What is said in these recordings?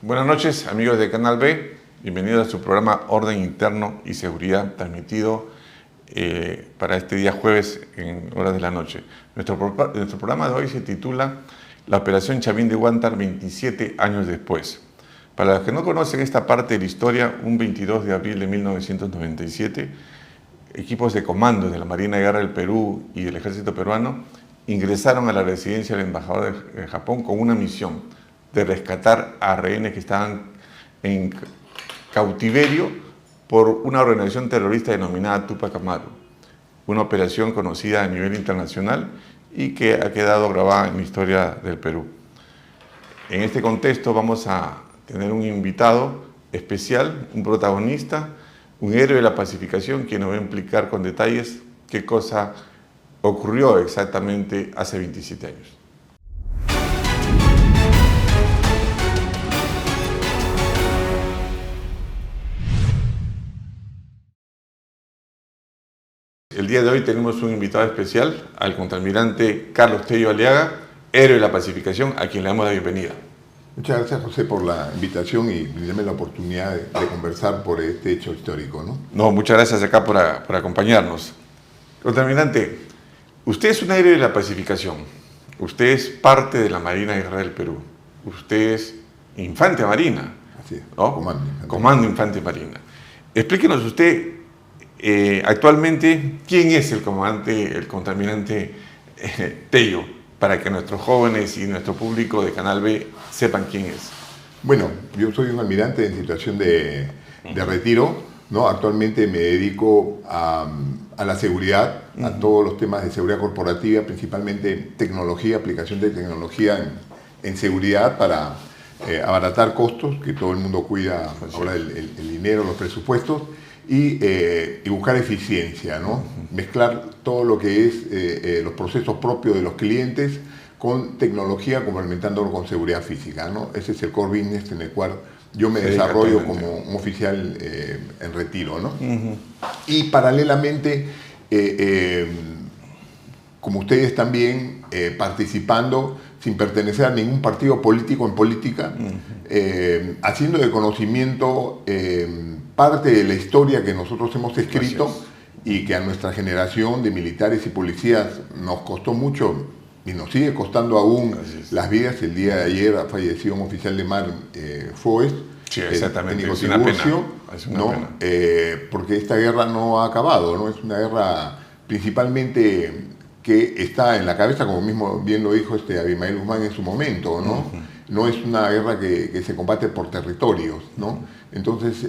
Buenas noches, amigos de Canal B. Bienvenidos a su programa Orden Interno y Seguridad, transmitido para este día jueves en horas de la noche. Nuestro programa de hoy se titula La Operación Chavín de Huántar 27 años después. Para los que no conocen esta parte de la historia, un 22 de abril de 1997, equipos de comandos de la Marina de Guerra del Perú y del Ejército Peruano ingresaron a la residencia del embajador de Japón con una misión de rescatar a rehenes que estaban en cautiverio por una organización terrorista denominada Tupac Amaru, una operación conocida a nivel internacional y que ha quedado grabada en la historia del Perú. En este contexto vamos a tener un invitado especial, un protagonista, un héroe de la pacificación, quien nos va a explicar con detalles qué cosa ocurrió exactamente hace 27 años. El día de hoy tenemos un invitado especial, al contraalmirante Carlos Tello Aliaga, héroe de la pacificación, a quien le damos la bienvenida. Muchas gracias, José, por la invitación y darme la oportunidad de conversar por este hecho histórico, ¿no? No, muchas gracias acá por acompañarnos. Contraalmirante, usted es un héroe de la pacificación, usted es parte de la Marina de Guerra del Perú, usted es infante marina, Así es, ¿no? Comando infante marina. Explíquenos usted, actualmente, ¿quién es el contraalmirante Tello? Para que nuestros jóvenes y nuestro público de Canal B sepan quién es. Bueno, yo soy un almirante en situación de retiro, ¿no? Actualmente me dedico a la seguridad, a todos los temas de seguridad corporativa, principalmente tecnología, aplicación de tecnología en seguridad para abaratar costos, que todo el mundo cuida ahora el dinero, los presupuestos, y buscar eficiencia, ¿no? Mezclar todo lo que es los procesos propios de los clientes con tecnología, complementándolo con seguridad física, ¿no? Ese es el core business en el cual yo me desarrollo como un oficial en retiro, ¿no? Y paralelamente, como ustedes también, participando sin pertenecer a ningún partido político en política, haciendo de conocimiento parte de la historia que nosotros hemos escrito y que a nuestra generación de militares y policías nos costó mucho y nos sigue costando aún las vidas. El día de ayer falleció un oficial de mar, Foes, sí, exactamente. Es una pena. Porque esta guerra no ha acabado, ¿no? Es una guerra principalmente que está en la cabeza, como mismo bien lo dijo Abimael Guzmán en su momento, ¿no? No es una guerra que se combate por territorios, ¿no? Entonces,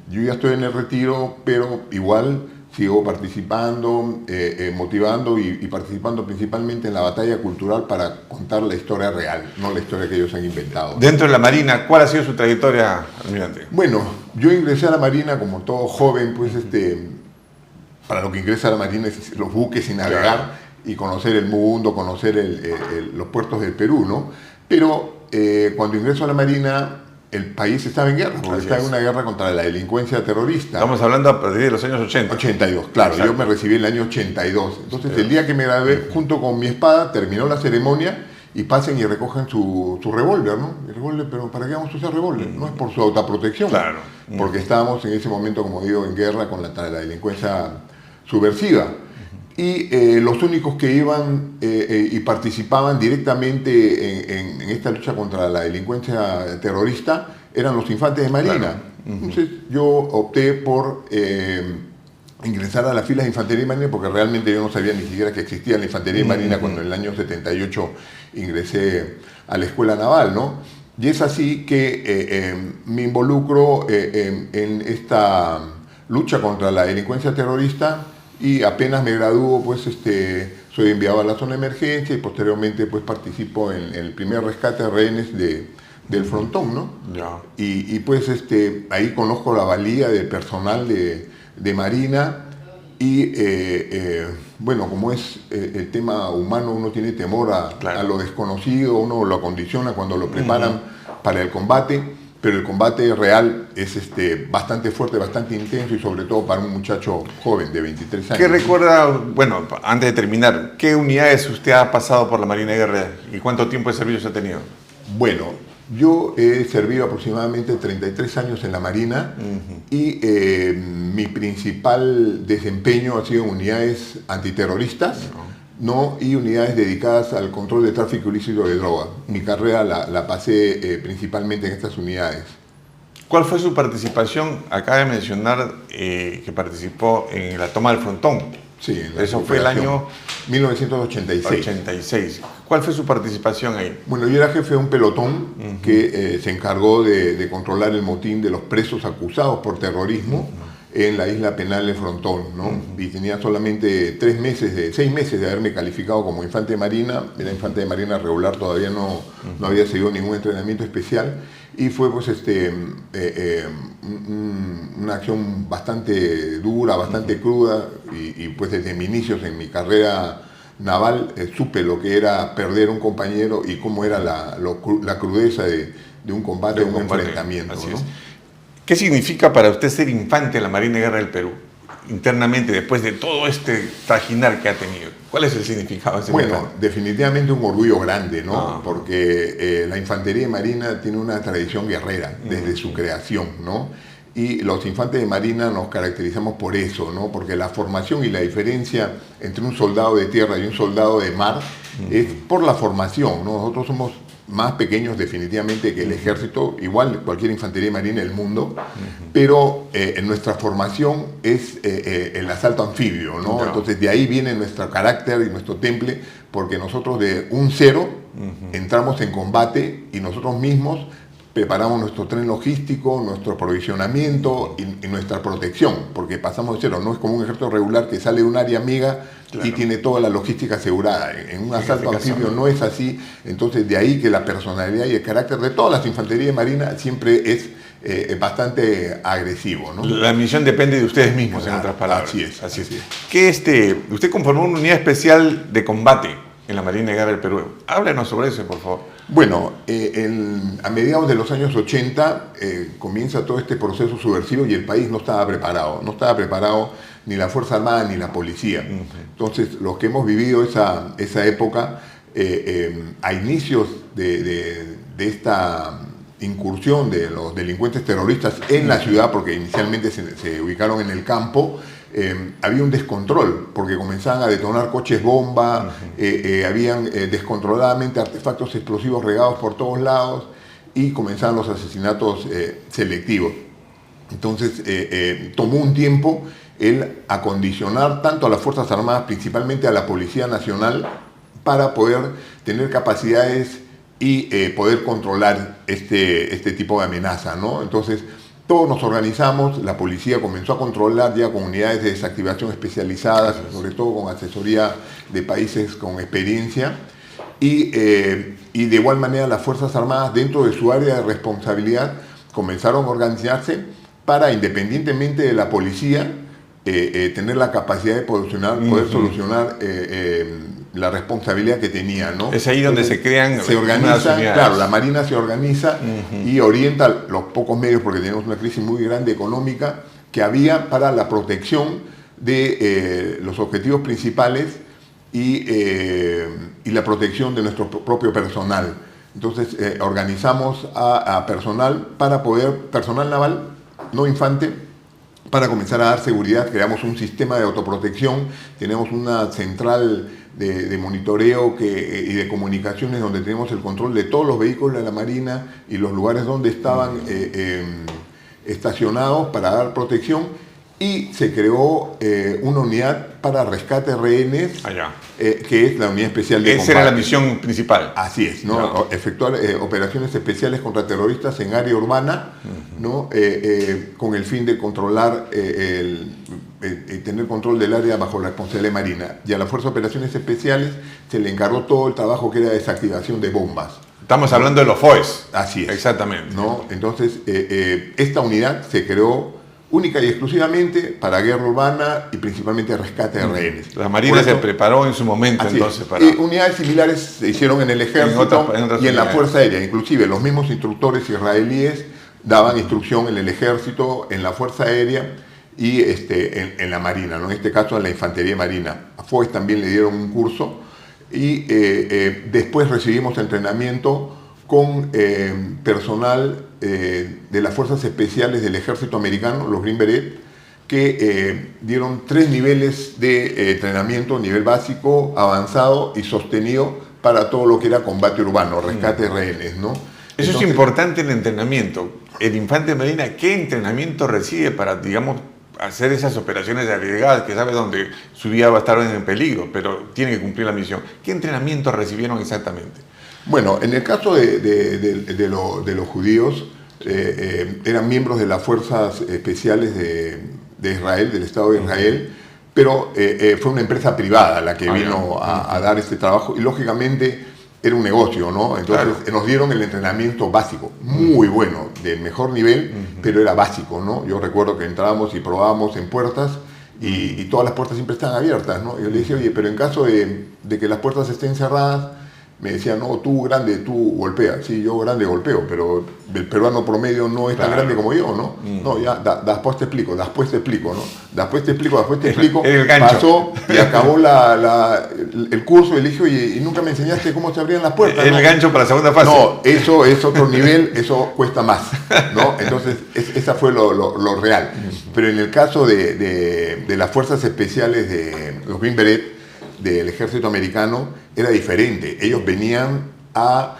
yo ya estoy en el retiro, pero igual sigo participando, motivando y participando principalmente en la batalla cultural para contar la historia real, no la historia que ellos han inventado. Dentro de la Marina, ¿cuál ha sido su trayectoria, almirante? Bueno, yo ingresé a la Marina como todo joven, pues para lo que ingresa a la Marina es los buques y navegar y conocer el mundo, conocer los puertos del Perú, ¿no? Pero cuando ingreso a la Marina, el país estaba en guerra, porque está en una guerra contra la delincuencia terrorista. Estamos hablando a partir de los años 80. 82, claro. Exacto. Yo me recibí en el año 82. Entonces, el día que me gradué, junto con mi espada, terminó la ceremonia y pasen y recogen su revólver, ¿no? El revólver, pero ¿para qué vamos a usar revólver? No es por su autoprotección. Claro. Porque estábamos en ese momento, como digo, en guerra con la delincuencia subversiva. Y los únicos que iban y participaban directamente en esta lucha contra la delincuencia terrorista eran los infantes de Marina. Claro. Entonces yo opté por ingresar a las filas de Infantería de Marina, porque realmente yo no sabía ni siquiera que existía la Infantería de Marina cuando en el año 78 ingresé a la Escuela Naval, ¿no? Y es así que me involucro en esta lucha contra la delincuencia terrorista. Y apenas me gradúo, pues soy enviado a la zona de emergencia y posteriormente pues participo en el primer rescate de rehenes del frontón, ¿no? Ya. Y pues ahí conozco la valía del personal de Marina y bueno, como es el tema humano, uno tiene temor a lo desconocido, uno lo acondiciona cuando lo preparan para el combate. Pero el combate real es bastante fuerte, bastante intenso y sobre todo para un muchacho joven de 23 años. ¿Qué recuerda, bueno, antes de terminar, qué unidades usted ha pasado por la Marina de Guerra y cuánto tiempo de servicio ha tenido? Bueno, Yo he servido aproximadamente 33 años en la Marina y mi principal desempeño ha sido en unidades antiterroristas, ¿no? Y unidades dedicadas al control de tráfico ilícito de droga. Mi carrera la pasé principalmente en estas unidades. ¿Cuál fue su participación? Acaba de mencionar que participó en la toma del Frontón. Sí, eso fue el año 1986. 86. ¿Cuál fue su participación ahí? Bueno, yo era jefe de un pelotón que se encargó de controlar el motín de los presos acusados por terrorismo en la isla penal de Frontón, ¿no? Y tenía solamente 6 meses de haberme calificado como infante de marina. Era infante de marina regular, todavía no había seguido ningún entrenamiento especial. Y fue pues una acción bastante dura, bastante cruda, y pues desde mis inicios en mi carrera naval supe lo que era perder un compañero y cómo era la crudeza de un combate, de un enfrentamiento, así ¿no? es. ¿Qué significa para usted ser infante de la Marina de Guerra del Perú? Internamente, después de todo este trajinar que ha tenido, ¿cuál es el significado de ese Bueno, infante? definitivamente un orgullo grande, ¿no? Porque la infantería de marina tiene una tradición guerrera desde su creación, ¿no? Y los infantes de marina nos caracterizamos por eso, ¿no? Porque la formación y la diferencia entre un soldado de tierra y un soldado de mar es por la formación, ¿no? Nosotros somos más pequeños definitivamente que el ejército, igual cualquier infantería marina del mundo, pero en nuestra formación es el asalto anfibio, ¿no? Entonces de ahí viene nuestro carácter y nuestro temple, porque nosotros de un cero entramos en combate y nosotros mismos preparamos nuestro tren logístico, nuestro aprovisionamiento y nuestra protección, porque pasamos de cero. No es como un ejército regular que sale de un área amiga y tiene toda la logística asegurada. En un asalto anfibio no es así. Entonces de ahí que la personalidad y el carácter de todas las infanterías de marina siempre es bastante agresivo, ¿no? La misión depende de ustedes mismos, claro, en otras palabras. Así es. ¿Qué usted conformó una unidad especial de combate en la Marina de Guerra del Perú? Háblenos sobre eso, por favor. Bueno, a mediados de los años 80 comienza todo este proceso subversivo y el país no estaba preparado. No estaba preparado ni la Fuerza Armada ni la policía. Entonces, los que hemos vivido esa época, a inicios de esta incursión de los delincuentes terroristas en la ciudad, porque inicialmente se ubicaron en el campo, había un descontrol, porque comenzaban a detonar coches bomba, habían descontroladamente artefactos explosivos regados por todos lados y comenzaban los asesinatos selectivos. Entonces tomó un tiempo el acondicionar tanto a las Fuerzas Armadas, principalmente a la Policía Nacional, para poder tener capacidades y poder controlar este tipo de amenaza, ¿no? Entonces, todos nos organizamos, la policía comenzó a controlar ya con unidades de desactivación especializadas, sobre todo con asesoría de países con experiencia, y de igual manera las Fuerzas Armadas, dentro de su área de responsabilidad, comenzaron a organizarse para, independientemente de la policía, tener la capacidad de poder solucionar la responsabilidad que tenía, ¿no? Es ahí donde se crean se organiza, claro, la Marina se organiza y orienta los pocos medios, porque tenemos una crisis muy grande económica que había para la protección de los objetivos principales y la protección de nuestro propio personal. Entonces organizamos a personal personal naval, no infante, para comenzar a dar seguridad. Creamos un sistema de autoprotección, tenemos una central de monitoreo y de comunicaciones donde tenemos el control de todos los vehículos de la Marina y los lugares donde estaban estacionados para dar protección, y se creó una unidad para rescate de rehenes, que es la unidad especial de combate. Esa era la misión principal. Así es, ¿no? Efectuar operaciones especiales contra terroristas en área urbana, ¿no? Con el fin de controlar, tener control del área bajo la responsabilidad marina. Y a la Fuerza de Operaciones Especiales se le encargó todo el trabajo que era desactivación de bombas. Estamos hablando de los FOES. Así es. Exactamente. ¿No? Entonces, esta unidad se creó única y exclusivamente para guerra urbana y principalmente rescate de rehenes. La Marina se preparó en su momento entonces para... unidades similares se hicieron en el ejército y en la Fuerza Aérea. Inclusive los mismos instructores israelíes daban instrucción en el ejército, en la Fuerza Aérea y en la Marina, ¿no? En este caso en la Infantería Marina. A FOES también le dieron un curso y después recibimos entrenamiento con personal de las Fuerzas Especiales del Ejército Americano, los Green Beret, que dieron 3 niveles de entrenamiento, nivel básico, avanzado y sostenido para todo lo que era combate urbano, rescate de rehenes, ¿no? Eso entonces, es importante el entrenamiento. El Infante Medina, ¿qué entrenamiento recibe para, digamos, hacer esas operaciones arriesgadas que sabe dónde su vida va a estar en peligro, pero tiene que cumplir la misión? ¿Qué entrenamiento recibieron exactamente? Bueno, en el caso de los judíos, eran miembros de las fuerzas especiales de Israel, del Estado de Israel, pero fue una empresa privada la que vino a dar este trabajo y lógicamente era un negocio, ¿no? Entonces nos dieron el entrenamiento básico, muy bueno, del mejor nivel, pero era básico, ¿no? Yo recuerdo que entrábamos y probábamos en puertas y todas las puertas siempre están abiertas, ¿no? Yo le dije, oye, pero en caso de que las puertas estén cerradas, me decía, no, tú grande, tú golpeas. Sí, yo grande golpeo, pero el peruano promedio no es tan grande como yo, ¿no? No, ya, después te explico, ¿no? Después te explico. Pasó y acabó el curso y le dije, oye, y nunca me enseñaste cómo se abrían las puertas. El gancho para la segunda fase. No, eso es otro nivel, eso cuesta más, ¿no? Entonces, esa fue lo real. Pero en el caso de las fuerzas especiales de los Green Beret, del ejército americano, era diferente. Ellos venían a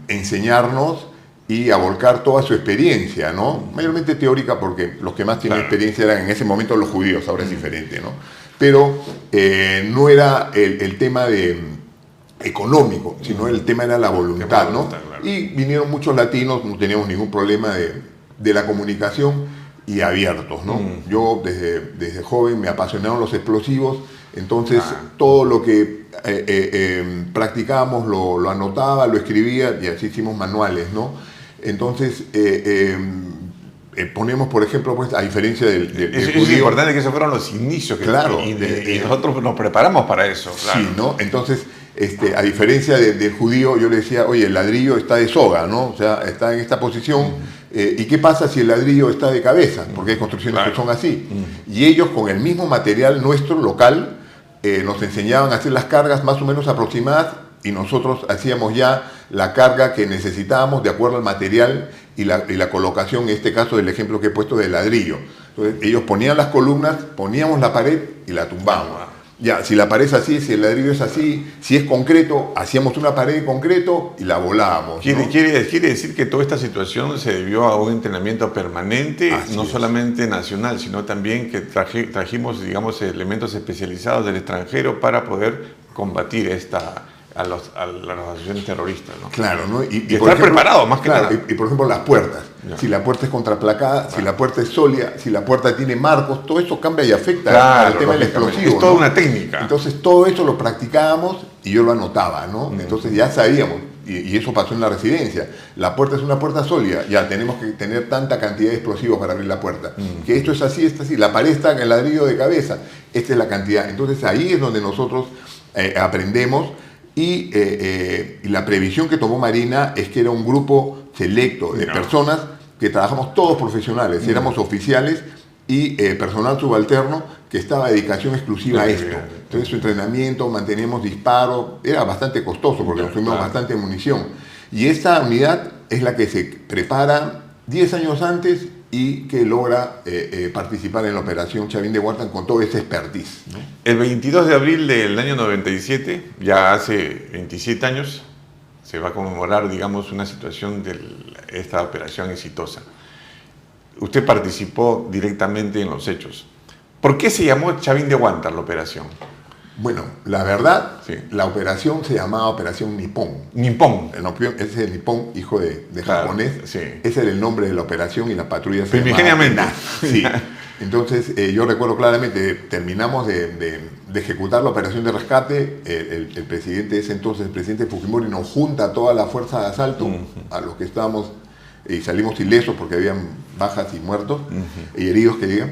enseñarnos y a volcar toda su experiencia, ¿no? Mayormente teórica, porque los que más tienen experiencia eran en ese momento los judíos, ahora es diferente, ¿no? Pero no era el tema económico, sino el tema era la voluntad, ¿no? Y vinieron muchos latinos, no teníamos ningún problema de la comunicación y abiertos, ¿no? Yo desde joven me apasionaron los explosivos. Entonces, todo lo que practicábamos lo anotaba, lo escribía y así hicimos manuales, ¿no? Entonces, ponemos, por ejemplo, pues, a diferencia del judío... Es importante que esos fueron los inicios. Y nosotros nos preparamos para eso. Claro. Sí, ¿no? Entonces, a diferencia del judío, yo le decía, oye, el ladrillo está de soga, ¿no? O sea, está en esta posición. ¿Y qué pasa si el ladrillo está de cabeza? Porque hay construcciones que son así. Y ellos, con el mismo material nuestro, local, nos enseñaban a hacer las cargas más o menos aproximadas y nosotros hacíamos ya la carga que necesitábamos de acuerdo al material y la colocación, en este caso del ejemplo que he puesto del ladrillo. Entonces ellos ponían las columnas, poníamos la pared y la tumbábamos. Ya, si la pared es así, si el ladrillo es así, si es concreto, hacíamos una pared de concreto y la volábamos, ¿no? Quiere decir que toda esta situación se debió a un entrenamiento permanente, no solamente nacional, sino también que trajimos, digamos, elementos especializados del extranjero para poder combatir a las asociaciones terroristas, ¿no? Claro, ¿no? Y estar preparado, más que nada. Y por ejemplo, las puertas. Ya. Si la puerta es contraplacada, si la puerta es sólida, si la puerta tiene marcos, todo eso cambia y afecta al tema del explosivo. Es toda una técnica. Entonces, todo eso lo practicábamos y yo lo anotaba, ¿no? Entonces, ya sabíamos, y eso pasó en la residencia. La puerta es una puerta sólida, ya tenemos que tener tanta cantidad de explosivos para abrir la puerta. Que esto es así, la pared está en el ladrillo de cabeza, esta es la cantidad. Entonces, ahí es donde nosotros aprendemos. Y la previsión que tomó Marina es que era un grupo selecto de personas que trabajamos todos profesionales, éramos oficiales y personal subalterno que estaba a dedicación exclusiva a esto. Entonces su entrenamiento, manteníamos disparos, era bastante costoso porque nos fuimos bastante munición. Y esta unidad es la que se prepara 10 años antes y que logra participar en la operación Chavín de Huántan con todo ese expertise, ¿no? El 22 de abril del año 97, ya hace 27 años, se va a conmemorar, digamos, una situación de esta operación exitosa. Usted participó directamente en los hechos. ¿Por qué se llamó Chavín de Huántan la operación? Bueno, la verdad, la operación se llamaba Operación Nippon. Nippon. Ese es el Nippon, hijo de japonés. Sí. Ese era el nombre de la operación y la patrulla se primigeniamente. llamaba Sí. Entonces, yo recuerdo claramente, terminamos de ejecutar la operación de rescate. El presidente de ese entonces, el presidente Fujimori, nos junta a toda la fuerza de asalto, a los que estábamos, y salimos ilesos porque habían bajas y muertos, y heridos que digan.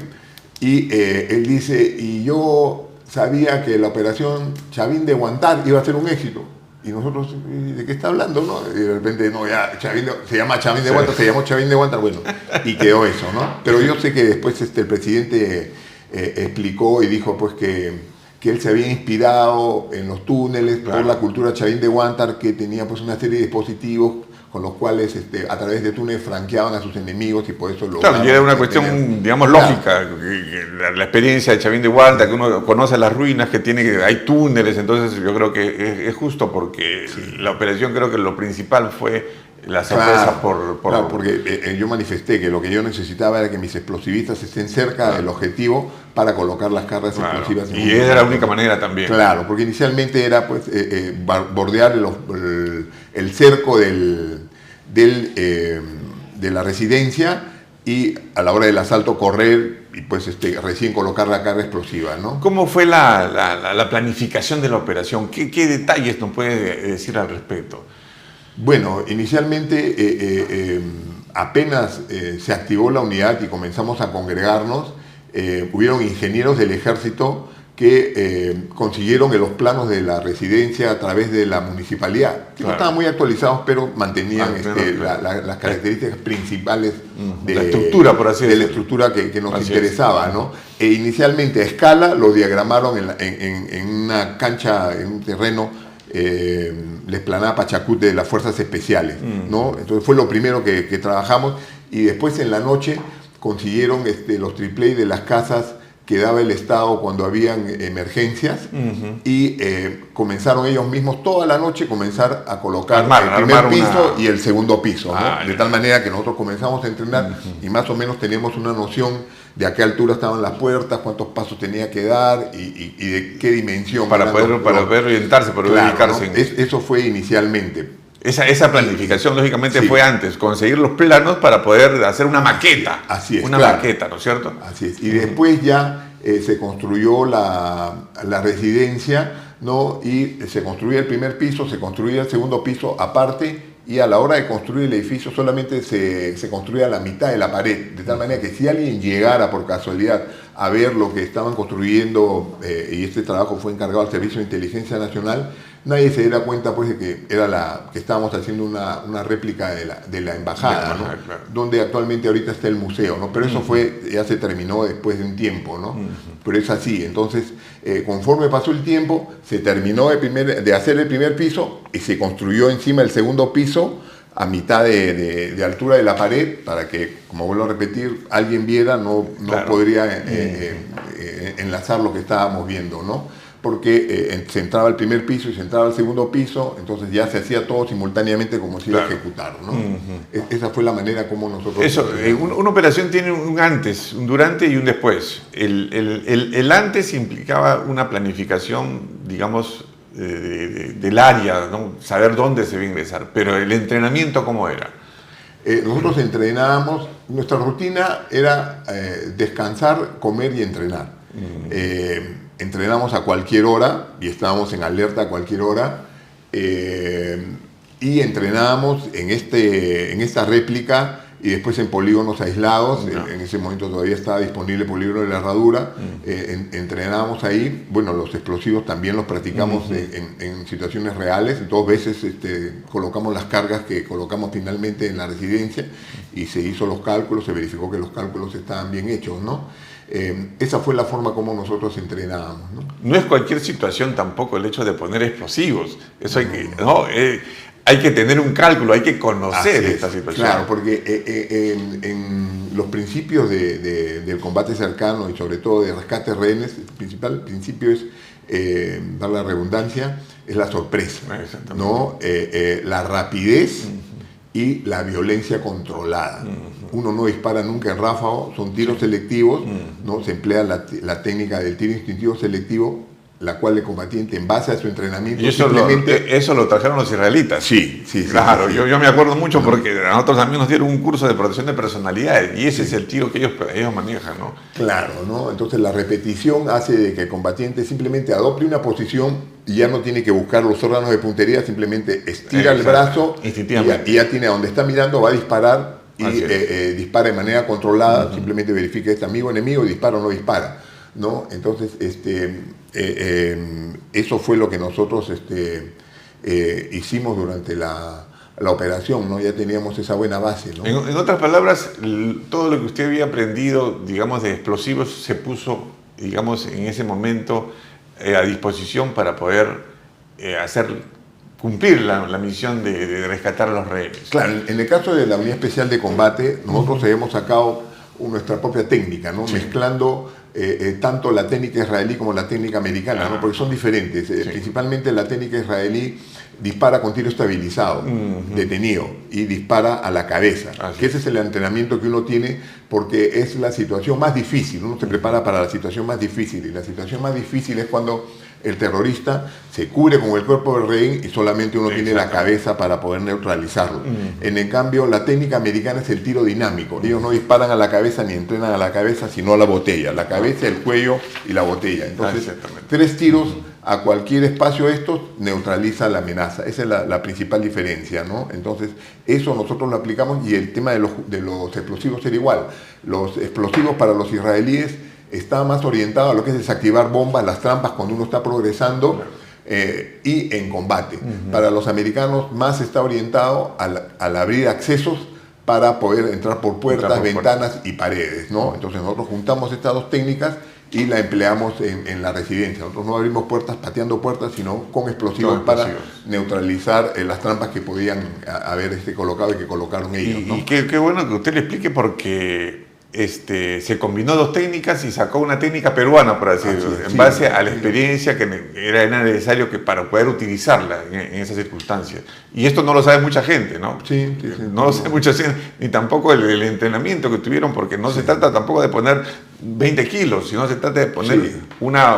Y él dice, y yo sabía que la operación Chavín de Huántan iba a ser un éxito. Y nosotros, ¿de qué está hablando, no? Y de repente, no, ya, se llama Chavín de Huántan, se llamó Chavín de Huántan, bueno, y quedó eso, ¿no? Pero yo sé que después el presidente explicó y dijo, pues, que que él se había inspirado en los túneles por la cultura Chavín de Huántar, que tenía pues una serie de dispositivos con los cuales a través de túneles franqueaban a sus enemigos y por eso lo... Claro, y era una cuestión, digamos, lógica. La experiencia de Chavín de Huántar, que uno conoce las ruinas, que hay túneles, entonces yo creo que es justo porque la operación, creo que lo principal fue la sorpresa Claro, porque yo manifesté que lo que yo necesitaba era que mis explosivistas estén cerca del objetivo para colocar las cargas explosivas. Y esa era la única manera también. Claro, porque inicialmente era pues bordear el cerco de la residencia y a la hora del asalto correr y pues recién colocar la carga explosiva, ¿no? ¿Cómo fue la planificación de la operación? ¿Qué detalles nos puede decir al respecto? Bueno, inicialmente apenas se activó la unidad y comenzamos a congregarnos, hubieron ingenieros del ejército que consiguieron los planos de la residencia a través de la municipalidad, que no estaban muy actualizados, pero mantenían las características principales de la estructura, por así decirlo. De la estructura que nos interesaba, ¿no? Inicialmente a escala lo diagramaron en una cancha, en un terreno, la explanada Pachacut de las Fuerzas Especiales, ¿no? Entonces fue lo primero que trabajamos, y después en la noche consiguieron los triplay de las casas que daba el Estado cuando habían emergencias, y comenzaron ellos mismos toda la noche a colocar el primer piso y el segundo piso, ¿no? De tal manera que nosotros comenzamos a entrenar y más o menos teníamos una noción de a qué altura estaban las puertas, cuántos pasos tenía que dar y de qué dimensión. Para poder orientarse, para ubicarse. ¿No? Eso fue inicialmente. Esa planificación, lógicamente, fue antes, conseguir los planos para poder hacer una maqueta. Así es. Una maqueta, ¿no es cierto? Así es. Y después ya se construyó la residencia, ¿no? Y se construía el primer piso, se construía el segundo piso aparte, y a la hora de construir el edificio solamente se construía la mitad de la pared, de tal manera que si alguien llegara por casualidad a ver lo que estaban construyendo, y este trabajo fue encargado al Servicio de Inteligencia Nacional, nadie se diera cuenta pues de que que estábamos haciendo una réplica de la embajada, ¿no? Claro. Donde actualmente ahorita está el museo, ¿no? Pero eso ya se terminó después de un tiempo, ¿no? Pero es así. Entonces, conforme pasó el tiempo, se terminó de hacer el primer piso y se construyó encima el segundo piso a mitad de altura de la pared, para que, como vuelvo a repetir, alguien viera, no podría enlazar lo que estábamos viendo, ¿no? Porque se entraba al primer piso y se entraba al segundo piso, entonces ya se hacía todo simultáneamente como si iba a ejecutar, ¿no? Esa fue la manera como nosotros... Una operación tiene un antes, un durante y un después. El antes implicaba una planificación, digamos, del área, ¿no? Saber dónde se iba a ingresar, pero el entrenamiento, ¿cómo era? Nosotros entrenábamos, nuestra rutina era descansar, comer y entrenar. Entrenamos a cualquier hora y estábamos en alerta a cualquier hora, y entrenábamos en esta réplica y después en polígonos aislados. En ese momento todavía estaba disponible el polígono de la Herradura. Entrenábamos ahí. Bueno, los explosivos también los practicamos en situaciones reales. 2 veces colocamos las cargas que colocamos finalmente en la residencia y se hizo los cálculos, se verificó que los cálculos estaban bien hechos, ¿no? Esa fue la forma como nosotros entrenábamos, ¿no? No es cualquier situación tampoco el hecho de poner explosivos. Eso hay que tener un cálculo, hay que conocer esta situación. Claro, porque en los principios del combate cercano y sobre todo de rescate de rehenes, el principal principio es, dar la redundancia, es la sorpresa, ¿no? La rapidez y la violencia controlada. Uno no dispara nunca en ráfago, son tiros selectivos, ¿no? Se emplea la técnica del tiro instintivo selectivo, la cual el combatiente, en base a su entrenamiento... Y eso lo trajeron los israelitas. Sí. Claro, yo me acuerdo mucho porque a nosotros también nos dieron un curso de protección de personalidades, y ese es el tiro que ellos manejan, ¿no? Claro, ¿no? Entonces la repetición hace de que el combatiente simplemente adopte una posición y ya no tiene que buscar los órganos de puntería, simplemente estira el brazo y ya tiene a donde está mirando, va a disparar y dispara de manera controlada, simplemente verifica este amigo o enemigo y dispara o no dispara, ¿no? Entonces, eso fue lo que nosotros hicimos durante la operación, ¿no? Ya teníamos esa buena base, ¿no? En otras palabras, todo lo que usted había aprendido, digamos, de explosivos se puso, digamos, en ese momento a disposición para poder cumplir la misión de rescatar a los rehenes. Claro, en el caso de la Unidad Especial de Combate, nosotros hemos sacado nuestra propia técnica, ¿no? Sí. Mezclando tanto la técnica israelí como la técnica americana, ¿no? Porque son diferentes. Sí. Principalmente la técnica israelí dispara con tiro estabilizado, detenido, y dispara a la cabeza. Que ese es el entrenamiento que uno tiene porque es la situación más difícil. Uno se prepara para la situación más difícil, y la situación más difícil es cuando el terrorista se cubre con el cuerpo del rehén y solamente uno tiene la cabeza para poder neutralizarlo. En el cambio, la técnica americana es el tiro dinámico. Ellos no disparan a la cabeza ni entrenan a la cabeza, sino a la botella. La cabeza, el cuello y la botella. Entonces, 3 tiros a cualquier espacio de estos neutraliza la amenaza. Esa es la principal diferencia, ¿no? Entonces, eso nosotros lo aplicamos, y el tema de los explosivos era igual. Los explosivos para los israelíes está más orientado a lo que es desactivar bombas, las trampas cuando uno está progresando, y en combate. Para los americanos más está orientado al abrir accesos para poder entrar por puertas, ventanas y paredes, ¿no? Entonces nosotros juntamos estas 2 técnicas y la empleamos en la residencia. Nosotros no abrimos puertas pateando puertas, sino con explosivos para neutralizar las trampas que podían haber colocado y que colocaron ellos, ¿no? Y qué bueno que usted le explique, porque se combinó 2 técnicas y sacó una técnica peruana, por así decirlo, en base a la experiencia que era necesario para poder utilizarla en esas circunstancias. Y esto no lo sabe mucha gente, ¿no? Sí, no lo sabe mucha gente, ni tampoco el entrenamiento que tuvieron, porque no se trata tampoco de poner 20 kilos, sino se trata de poner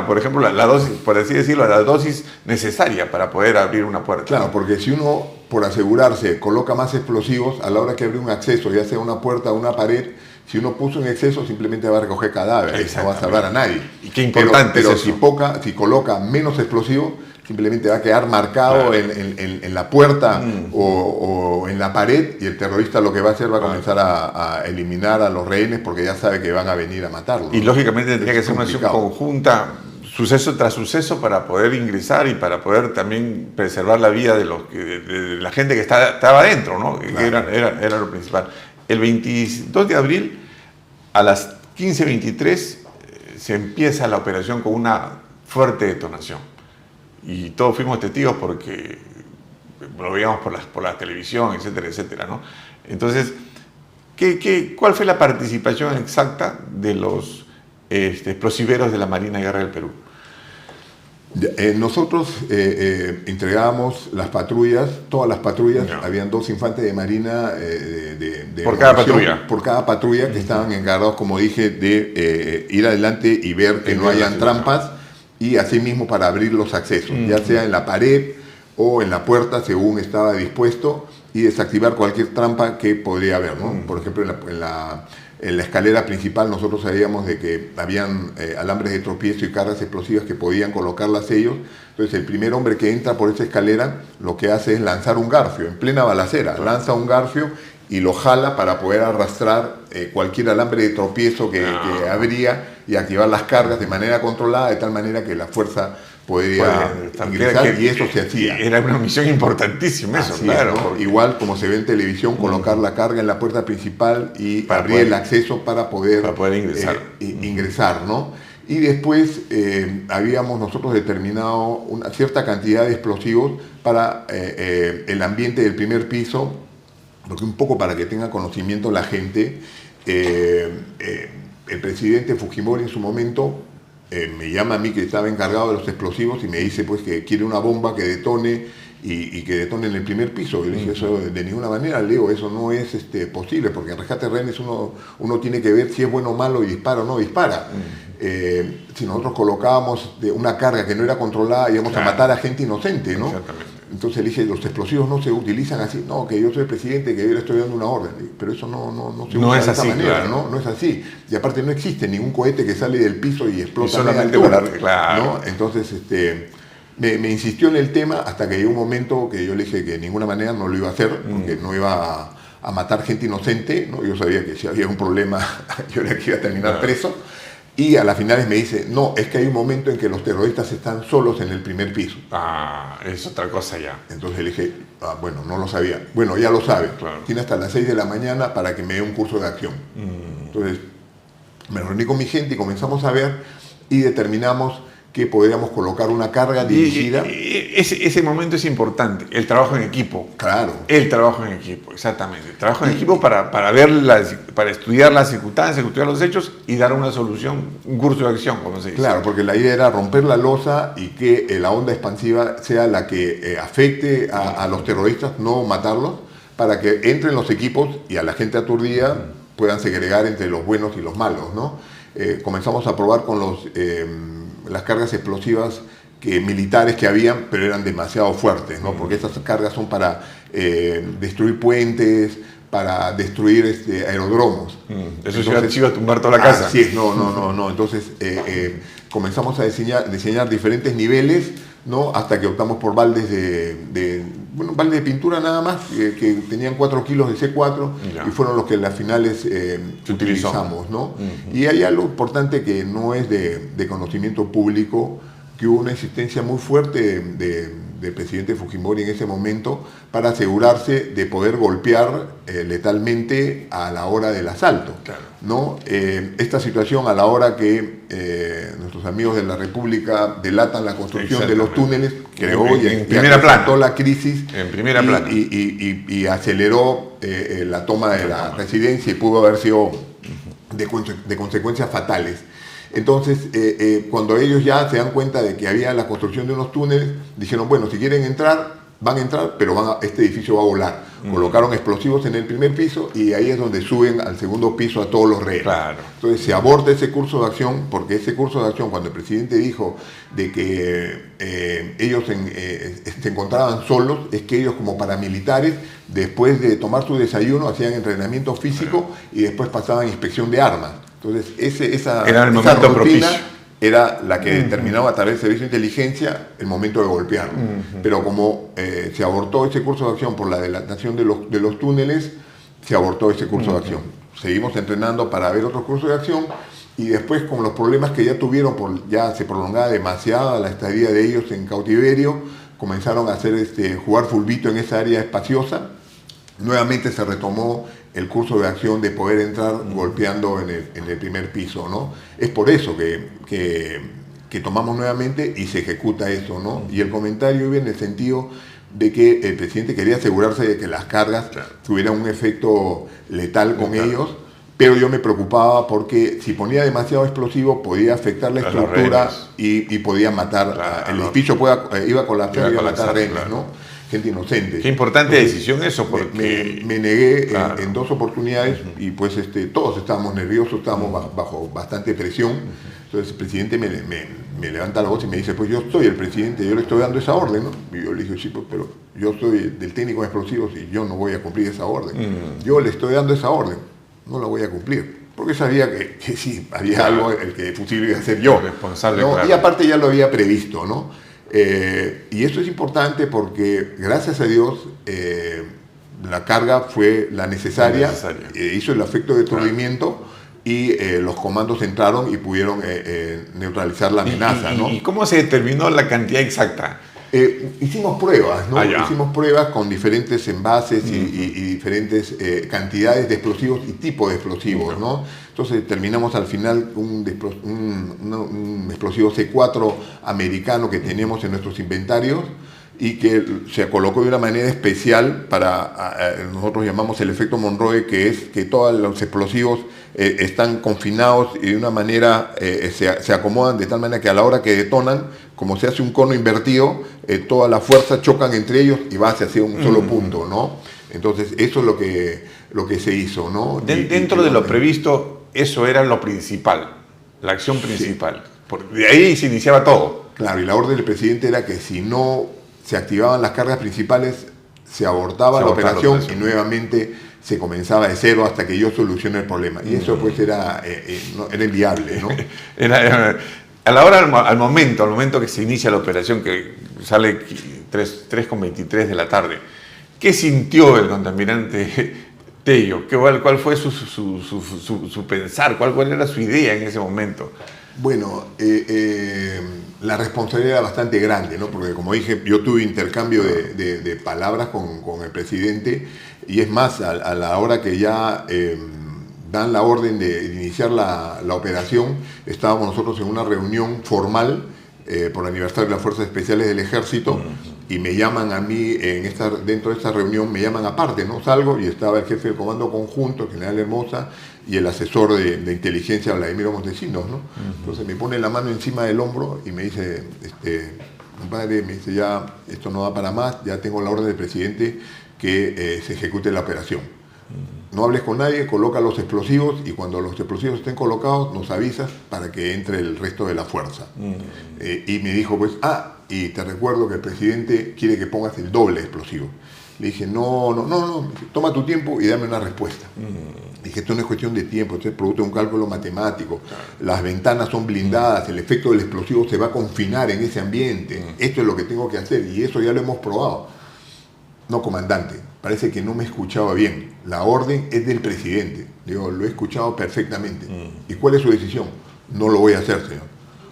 por ejemplo, la dosis, por así decirlo, la dosis necesaria para poder abrir una puerta. Claro, porque si uno, por asegurarse, coloca más explosivos, a la hora que abre un acceso, ya sea una puerta o una pared, si uno puso en exceso, simplemente va a recoger cadáveres, no va a salvar a nadie. Y qué importante pero es eso. si coloca menos explosivos, simplemente va a quedar marcado en la puerta o en la pared, y el terrorista lo que va a hacer va a comenzar a eliminar a los rehenes, porque ya sabe que van a venir a matarlos. Y lógicamente tendría que ser una acción conjunta, suceso tras suceso, para poder ingresar y para poder también preservar la vida de la gente que estaba adentro, ¿no? Claro. Era lo principal. El 22 de abril, a las 15:23, se empieza la operación con una fuerte detonación. Y todos fuimos testigos porque lo veíamos por la televisión, etcétera, etcétera, ¿no? Entonces, ¿cuál fue la participación exacta de los explosiveros de la Marina de Guerra del Perú? Nosotros entregábamos las patrullas, todas las patrullas, habían 2 infantes de marina por cada patrulla. Por cada patrulla, que estaban encargados, como dije, de ir adelante y ver que no hayan trampas, y asimismo para abrir los accesos, ya sea en la pared o en la puerta, según estaba dispuesto, y desactivar cualquier trampa que podría haber, ¿no? Por ejemplo, en la escalera principal nosotros sabíamos de que habían alambres de tropiezo y cargas explosivas que podían colocarlas ellos. Entonces el primer hombre que entra por esa escalera lo que hace es lanzar un garfio en plena balacera, lanza un garfio y lo jala para poder arrastrar cualquier alambre de tropiezo que habría, y activar las cargas de manera controlada, de tal manera que la fuerza podía ingresar, y eso se hacía. Era una misión importantísima eso, claro. ¿No? Igual, como se ve en televisión, colocar la carga en la puerta principal y abrir el acceso para poder ingresar, ¿no? Y después habíamos nosotros determinado una cierta cantidad de explosivos para el ambiente del primer piso, porque un poco para que tenga conocimiento la gente, el presidente Fujimori en su momento me llama a mí, que estaba encargado de los explosivos, y me dice pues que quiere una bomba que detone y que detone en el primer piso. Yo le dije, eso de ninguna manera, Leo, eso no es posible, porque en rescate de rehenes uno tiene que ver si es bueno o malo y dispara o no dispara. Si nosotros colocábamos una carga que no era controlada, íbamos a matar a gente inocente, ¿no? Exactamente. Entonces le dije, los explosivos no se utilizan así. No, que yo soy el presidente, que yo le estoy dando una orden. Pero eso no se usa de esa manera, claro. No es así. Y aparte no existe ningún cohete que sale del piso y explota solamente claro, ¿no? Entonces me insistió en el tema, hasta que llegó un momento que yo le dije que de ninguna manera no lo iba a hacer, porque no iba a matar gente inocente, ¿no? Yo sabía que si había un problema yo era que iba a terminar preso. Y a las finales me dice, no, es que hay un momento en que los terroristas están solos en el primer piso. Es otra cosa ya. Entonces le dije, bueno, no lo sabía. Bueno, ya lo sabe. Claro. Tiene hasta las 6 de la mañana para que me dé un curso de acción. Entonces me reuní con mi gente y comenzamos a ver, y determinamos que podríamos colocar una carga dirigida. Ese momento es importante, el trabajo en equipo. Claro. El trabajo en equipo, exactamente. El trabajo en equipo para estudiar las circunstancias, estudiar los hechos y dar una solución, un curso de acción, como se dice. Claro, porque la idea era romper la losa y que la onda expansiva sea la que afecte a los terroristas, no matarlos, para que entren los equipos y a la gente aturdida puedan segregar entre los buenos y los malos, ¿no? Comenzamos a probar con las cargas explosivas militares que habían, pero eran demasiado fuertes, ¿no? Porque estas cargas son para destruir puentes, para destruir aerodromos. Eso sí iba a tumbar toda la casa. Sí, no. Entonces comenzamos a diseñar diferentes niveles, ¿no? Hasta que optamos por baldes baldes de pintura nada más, que tenían 4 kilos de C4 y fueron los que en las finales utilizamos, ¿no? Y hay algo importante que no es de conocimiento público, que hubo una insistencia muy fuerte del presidente Fujimori en ese momento para asegurarse de poder golpear letalmente a la hora del asalto, claro, ¿no? Esta situación, a la hora que nuestros amigos de la República delatan la construcción de los túneles, creó y acrecentó la crisis en primera plana y aceleró la toma de la residencia y pudo haber sido de consecuencias fatales. Entonces, cuando ellos ya se dan cuenta de que había la construcción de unos túneles, dijeron, bueno, si quieren entrar, van a entrar, pero este edificio va a volar. Colocaron explosivos en el primer piso y ahí es donde suben al segundo piso a todos los rehenes. Claro. Entonces se aborta ese curso de acción, porque ese curso de acción, cuando el presidente dijo de que ellos se encontraban solos, es que ellos como paramilitares, después de tomar su desayuno, hacían entrenamiento físico y después pasaban inspección de armas. Entonces, esa rutina propicio era la que determinaba a través del servicio de inteligencia el momento de golpearlo. Pero como se abortó ese curso de acción por la dilatación de los túneles, se abortó ese curso de acción. Seguimos entrenando para ver otros cursos de acción y después, con los problemas que ya tuvieron, ya se prolongaba demasiado la estadía de ellos en cautiverio, comenzaron a hacer jugar fulbito en esa área espaciosa. Nuevamente se retomó el curso de acción de poder entrar golpeando en el primer piso, ¿no? Es por eso que tomamos nuevamente y se ejecuta eso, ¿no? Y el comentario viene en el sentido de que el presidente quería asegurarse de que las cargas tuvieran un efecto letal con ellos, pero yo me preocupaba porque si ponía demasiado explosivo podía afectar la estructura y podía matar, el edificio iba a colapsar y iba a matar rehenes, ¿no? Gente inocente. Qué importante decisión eso, porque me negué en 2 oportunidades y pues todos estábamos nerviosos, estábamos bajo bastante presión. Entonces el presidente me levanta la voz y me dice, pues yo soy el presidente, yo le estoy dando esa orden, ¿no? Y yo le dije, sí, pues, pero yo soy del técnico de explosivos y yo no voy a cumplir esa orden. Yo le estoy dando esa orden, no la voy a cumplir. Porque sabía que sí, había algo el que fusible iba a ser yo. Responsable, ¿no? claro. Y aparte ya lo había previsto, ¿no? Y esto es importante porque, gracias a Dios, la carga fue la necesaria. Hizo el efecto de aturdimiento y los comandos entraron y pudieron neutralizar la amenaza, ¿no? ¿Y cómo se determinó la cantidad exacta? Hicimos pruebas, ¿no? Hicimos pruebas con diferentes envases y diferentes cantidades de explosivos y tipo de explosivos, ¿no? Entonces terminamos al final un explosivo C4 americano que teníamos en nuestros inventarios y que se colocó de una manera especial para, nosotros llamamos el efecto Monroe, que es que todos los explosivos están confinados y de una manera se acomodan de tal manera que a la hora que detonan, como se hace un cono invertido, toda la fuerza chocan entre ellos y va hacia un solo punto, ¿no? Entonces eso es lo que se hizo, ¿no? Dentro de lo previsto, eso era lo principal, la acción principal. Sí. De ahí se iniciaba todo. Claro, y la orden del presidente era que si no se activaban las cargas principales, se abortaba la operación y nuevamente se comenzaba de cero hasta que yo solucione el problema. Y eso pues era inviable, ¿no? Al momento que se inicia la operación, que sale 3:23 de la tarde, ¿qué sintió el contaminante Tello? ¿Cuál fue su pensar? ¿Cuál era su idea en ese momento? Bueno, la responsabilidad era bastante grande, ¿no? Porque, como dije, yo tuve intercambio de palabras con el presidente y es más, a la hora que ya dan la orden de iniciar la operación, estábamos nosotros en una reunión formal por el aniversario de las Fuerzas Especiales del Ejército, y me llaman a mí, dentro de esta reunión, me llaman aparte, ¿no? Salgo y estaba el jefe del Comando Conjunto, el general Hermosa, y el asesor de inteligencia, Vladimiro Montesinos, ¿no? Entonces me pone la mano encima del hombro y me dice, compadre, me dice, ya esto no da para más, ya tengo la orden del presidente que se ejecute la operación. No hables con nadie, coloca los explosivos y cuando los explosivos estén colocados nos avisas para que entre el resto de la fuerza. Y me dijo, pues, y te recuerdo que el presidente quiere que pongas el doble explosivo. Le dije, no, toma tu tiempo y dame una respuesta. Dije, esto no es cuestión de tiempo, esto es producto de un cálculo matemático. Las ventanas son blindadas, el efecto del explosivo se va a confinar en ese ambiente. Esto es lo que tengo que hacer y eso ya lo hemos probado. No, comandante, parece que no me escuchaba bien. La orden es del presidente. Digo, lo he escuchado perfectamente. ¿Y cuál es su decisión? No lo voy a hacer, señor.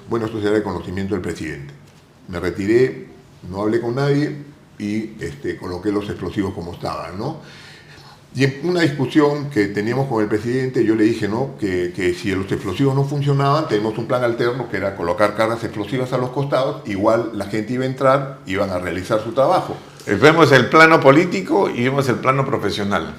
Bueno, esto será de conocimiento del presidente. Me retiré, no hablé con nadie y coloqué los explosivos como estaban, ¿no? Y en una discusión que teníamos con el presidente, yo le dije, ¿no?, que si los explosivos no funcionaban, tenemos un plan alterno que era colocar cargas explosivas a los costados, igual la gente iba a entrar, iban a realizar su trabajo. Vemos el plano político y vemos el plano profesional.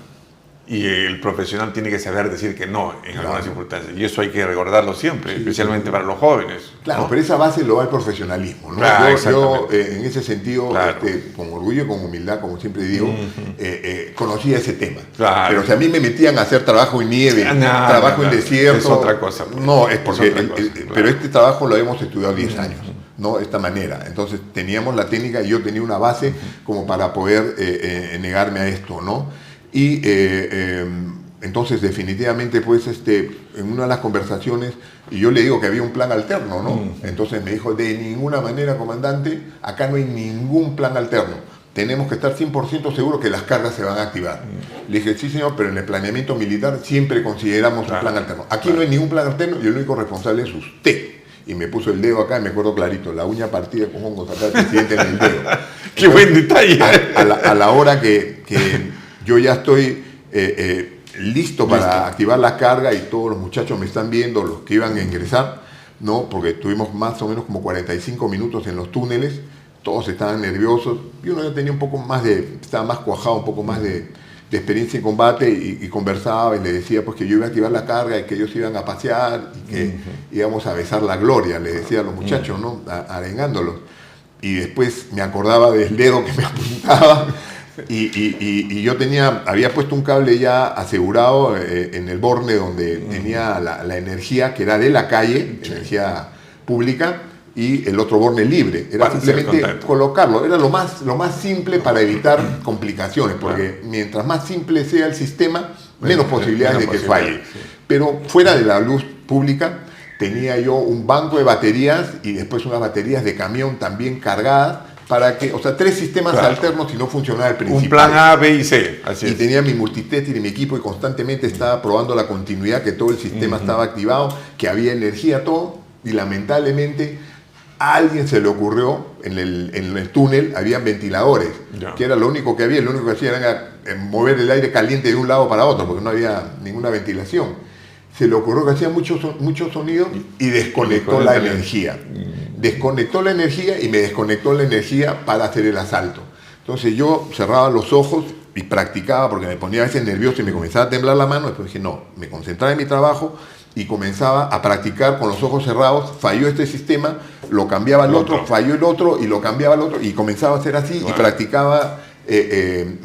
Y el profesional tiene que saber decir que no en algunas circunstancias. Y eso hay que recordarlo siempre, especialmente para los jóvenes. Claro, ¿no? Pero esa base lo da el profesionalismo, ¿no? Claro, yo en ese sentido, claro, con orgullo y con humildad, como siempre digo, conocía ese tema. Claro. Pero si a mí me metían a hacer trabajo en nieve, trabajo en desierto... Es otra cosa. No, es porque... Claro. Pero este trabajo lo habíamos estudiado 10 años. ¿No? Esta manera. Entonces teníamos la técnica y yo tenía una base como para poder negarme a esto, ¿no? Y entonces definitivamente pues en una de las conversaciones, y yo le digo que había un plan alterno, ¿no? Entonces me dijo, de ninguna manera, comandante, acá no hay ningún plan alterno. Tenemos que estar 100% seguros que las cargas se van a activar. Le dije, sí señor, pero en el planeamiento militar siempre consideramos un plan alterno. Aquí no hay ningún plan alterno y el único responsable es usted. Y me puso el dedo acá y me acuerdo clarito, la uña partida con hongos acá el presidente en el dedo. ¡Qué buen detalle! A la hora que yo ya estoy listo para activar la carga y todos los muchachos me están viendo, los que iban a ingresar, ¿no? Porque tuvimos más o menos como 45 minutos en los túneles, todos estaban nerviosos, y uno ya tenía un poco más estaba más cuajado, un poco más de experiencia en combate y conversaba y le decía pues que yo iba a activar la carga y que ellos iban a pasear y que íbamos a besar la gloria, le decía a los muchachos, ¿no? Arengándolos. Y después me acordaba del dedo que me apuntaba y yo había puesto un cable ya asegurado en el borne donde tenía la energía que era de la calle, energía pública, y el otro borne libre. Era simplemente colocarlo. Era lo más simple para evitar complicaciones, porque mientras más simple sea el sistema, menos posibilidades de que falle. Pero fuera de la luz pública tenía yo un banco de baterías y después unas baterías de camión también cargadas para que, o sea, 3 sistemas alternos si no funcionaba el principal. Un plan A, B y C. Así es. Y tenía mi multitester y mi equipo y constantemente estaba probando la continuidad, que todo el sistema estaba activado, que había energía, todo, y lamentablemente a alguien se le ocurrió, en el túnel habían ventiladores, que era lo único que había, lo único que hacía era mover el aire caliente de un lado para otro, porque no había ninguna ventilación. Se le ocurrió que hacía mucho sonido y desconectó la energía. Desconectó la energía y me desconectó la energía para hacer el asalto. Entonces yo cerraba los ojos y practicaba, porque me ponía a veces nervioso y me comenzaba a temblar la mano. Después dije, no, me concentraba en mi trabajo y comenzaba a practicar con los ojos cerrados. Falló este sistema, lo cambiaba al otro, falló el otro y lo cambiaba al otro, y comenzaba a hacer así y practicaba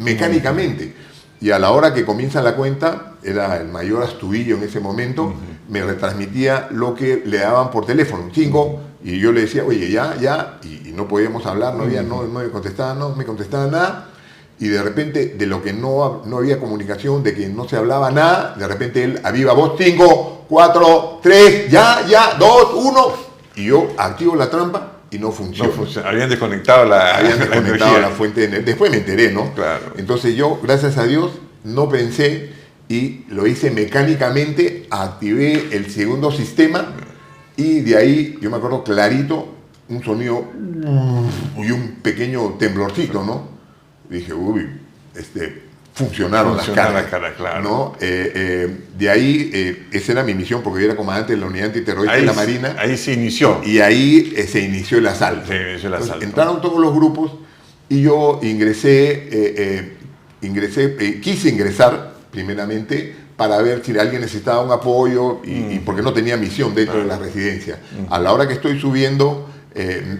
mecánicamente. Y a la hora que comienza la cuenta, era el mayor Astudillo en ese momento, me retransmitía lo que le daban por teléfono, 5, y yo le decía, oye, ya, y no podíamos hablar, no me contestaba nada, y de repente, de lo que no había comunicación, de que no se hablaba nada, de repente él, a viva voz, 5, 4, 3, ya, 2, 1, y yo activo la trampa, y no funciona. Habían desconectado la fuente de energía. Después me enteré, ¿no? Claro. Entonces yo, gracias a Dios, no pensé y lo hice mecánicamente, activé el segundo sistema y de ahí, yo me acuerdo clarito, un sonido y un pequeño temblorcito, ¿no? Dije, uy, funcionaron las cargas, claro. ¿no? De ahí, esa era mi misión, porque yo era comandante de la unidad antiterrorista de la Marina. Ahí se inició. Y ahí se inició el asalto. Entonces, entraron todos los grupos y yo quise ingresar primeramente para ver si alguien necesitaba un apoyo y porque no tenía misión dentro de la residencia. A la hora que estoy subiendo,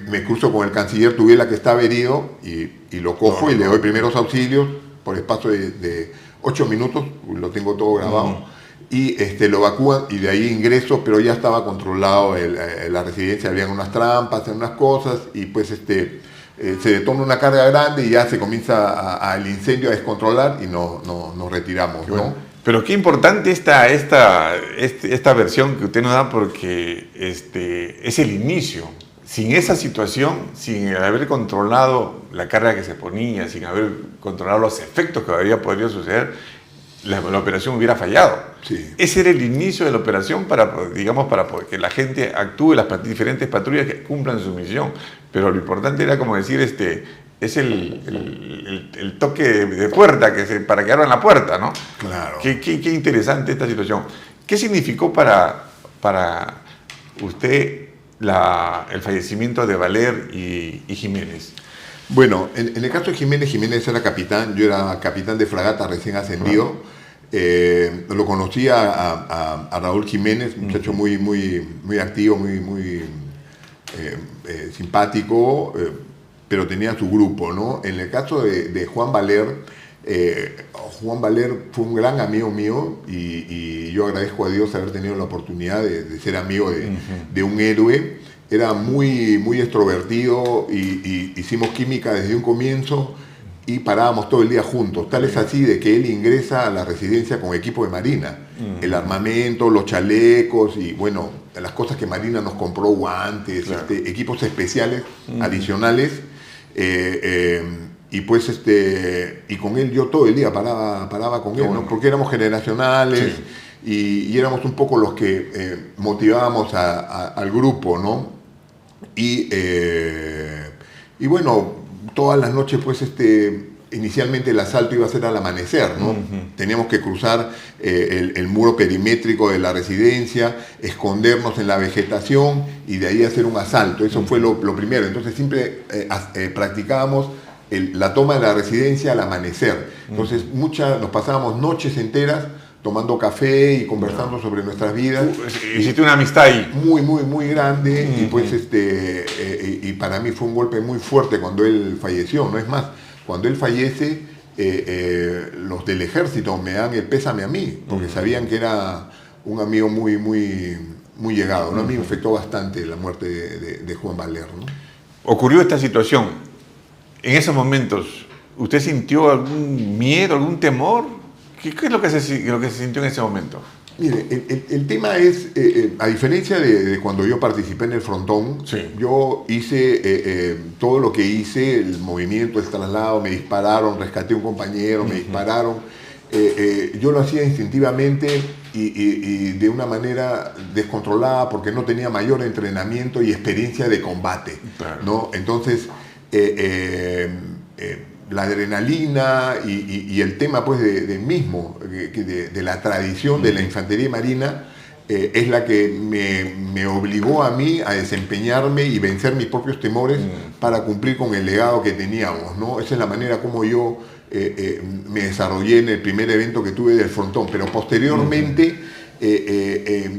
me cruzo con el canciller Tuviela, que estaba herido, y lo cojo y le doy primeros auxilios por espacio de 8 minutos, lo tengo todo grabado, y lo evacúan y de ahí ingreso, pero ya estaba controlado la residencia, habían unas trampas, unas cosas, y pues se detona una carga grande y ya se comienza el incendio a descontrolar y nos retiramos, ¿no? Pero qué importante esta versión que usted nos da, porque es el inicio. Sin esa situación, sin haber controlado la carga que se ponía, sin haber controlado los efectos que había podido suceder, la operación hubiera fallado. Sí. Ese era el inicio de la operación para que la gente actúe, las diferentes patrullas que cumplan su misión. Pero lo importante era, como decir, es el toque de puerta para que abran la puerta, ¿no? Claro. Qué interesante esta situación. ¿Qué significó para usted el fallecimiento de Valer y Jiménez? Bueno, en el caso de Jiménez era capitán, yo era capitán de fragata recién ascendido. Lo conocía a Raúl Jiménez, muchacho muy, muy, muy activo, muy simpático, pero tenía su grupo, ¿no? En el caso de Juan Valer, Juan Valer fue un gran amigo mío y yo agradezco a Dios haber tenido la oportunidad de ser amigo de un héroe. Era muy, muy extrovertido y hicimos química desde un comienzo y parábamos todo el día juntos. Tal es así de que él ingresa a la residencia con equipo de Marina. El armamento, los chalecos y bueno, las cosas que Marina nos compró, guantes, claro, equipos especiales adicionales. Y pues y con él yo todo el día paraba con él, ¿no? Porque éramos generacionales, sí, y éramos un poco los que motivábamos al grupo, ¿no? Y bueno, todas las noches pues inicialmente el asalto iba a ser al amanecer, ¿no? Teníamos que cruzar el muro perimétrico de la residencia, escondernos en la vegetación y de ahí hacer un asalto. Eso fue lo primero. Entonces siempre practicábamos la toma de la residencia al amanecer. Entonces nos pasábamos noches enteras tomando café y conversando sobre nuestras vidas. Hiciste una amistad ahí. Muy, muy, muy grande. Y pues y para mí fue un golpe muy fuerte cuando él falleció. No es más, cuando él fallece, los del ejército me dan el pésame a mí, porque sabían que era un amigo muy, muy, muy llegado, ¿no? A mí me afectó bastante la muerte de Juan Valer, ¿no? Ocurrió esta situación. En esos momentos, ¿usted sintió algún miedo, algún temor? ¿Qué es lo que se sintió en ese momento? Mire, el tema es, a diferencia de cuando yo participé en el frontón, sí, yo hice todo lo que hice, el movimiento, el traslado, me dispararon, rescaté a un compañero, me dispararon. Yo lo hacía instintivamente y de una manera descontrolada porque no tenía mayor entrenamiento y experiencia de combate, claro, ¿no? Entonces, la adrenalina y el tema pues de la tradición de la infantería marina es la que me obligó a mí a desempeñarme y vencer mis propios temores para cumplir con el legado que teníamos, ¿no? Esa es la manera como yo me desarrollé en el primer evento que tuve del frontón, pero posteriormente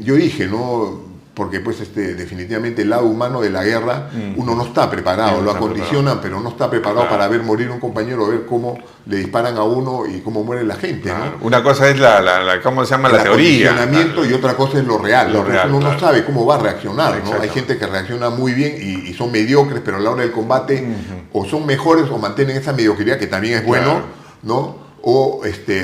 yo dije, ¿no? Porque pues definitivamente el lado humano de la guerra uno no está preparado, lo acondicionan, pero no está preparado, claro, para ver morir un compañero, ver cómo le disparan a uno y cómo muere la gente, claro, ¿no? Una cosa es ¿cómo se llama? La teoría. El acondicionamiento, y otra cosa es lo real. Uno claro, no sabe cómo va a reaccionar, ¿no? Hay gente que reacciona muy bien y son mediocres, pero a la hora del combate o son mejores o mantienen esa mediocridad, que también es bueno, claro, ¿no? O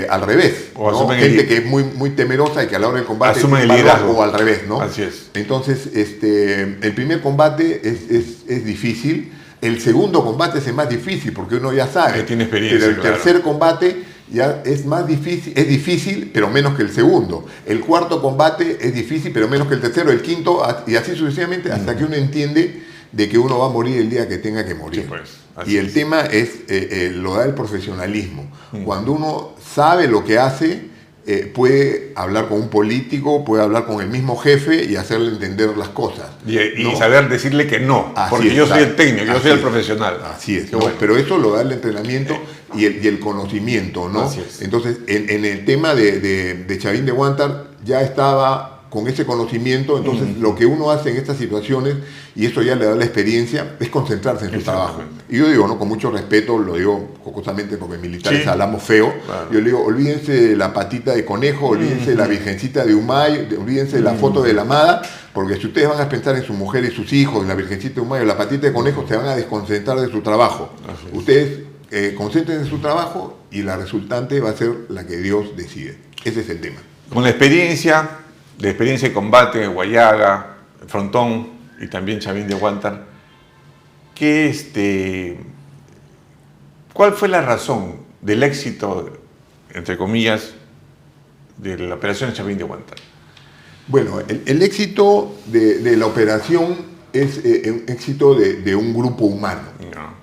al revés, ¿no? Gente que es muy, muy temerosa y que a la hora del combate asume el liderazgo, o al revés, ¿no? Así es. Entonces, el primer combate es difícil, el segundo combate es el más difícil porque uno ya sabe, tiene experiencia, pero el claro, tercer combate ya es más difícil, es difícil, pero menos que el segundo. El cuarto combate es difícil, pero menos que el tercero, el quinto, y así sucesivamente, hasta que uno entiende de que uno va a morir el día que tenga que morir. Sí, pues, y el tema es, lo da el profesionalismo. Cuando uno sabe lo que hace, puede hablar con un político, puede hablar con el mismo jefe y hacerle entender las cosas. Y ¿no? saber decirle que no, porque yo soy el técnico, yo soy el profesional. Así es, ¿no? bueno. Pero eso lo da el entrenamiento y el conocimiento, ¿no? Así es. Entonces, en el tema de Chavín de Huántar, ya estaba con ese conocimiento, entonces lo que uno hace en estas situaciones, y eso ya le da la experiencia, es concentrarse en su trabajo. Y yo digo, ¿no? Con mucho respeto, lo digo jocosamente porque militares hablamos feo, claro. Yo le digo, olvídense de la patita de conejo, olvídense de la virgencita de Humay, olvídense de la foto de la amada, porque si ustedes van a pensar en su mujer y sus hijos, en la virgencita de Humay o la patita de conejo, se van a desconcentrar de su trabajo. Ustedes concéntrense en su trabajo y la resultante va a ser la que Dios decide. Ese es el tema. Con la experiencia de combate, Huallaga, Frontón y también Chavín de Huántar, ¿cuál fue la razón del éxito, entre comillas, de la operación Chavín de Huántar? Bueno, el éxito de la operación es un éxito de un grupo humano,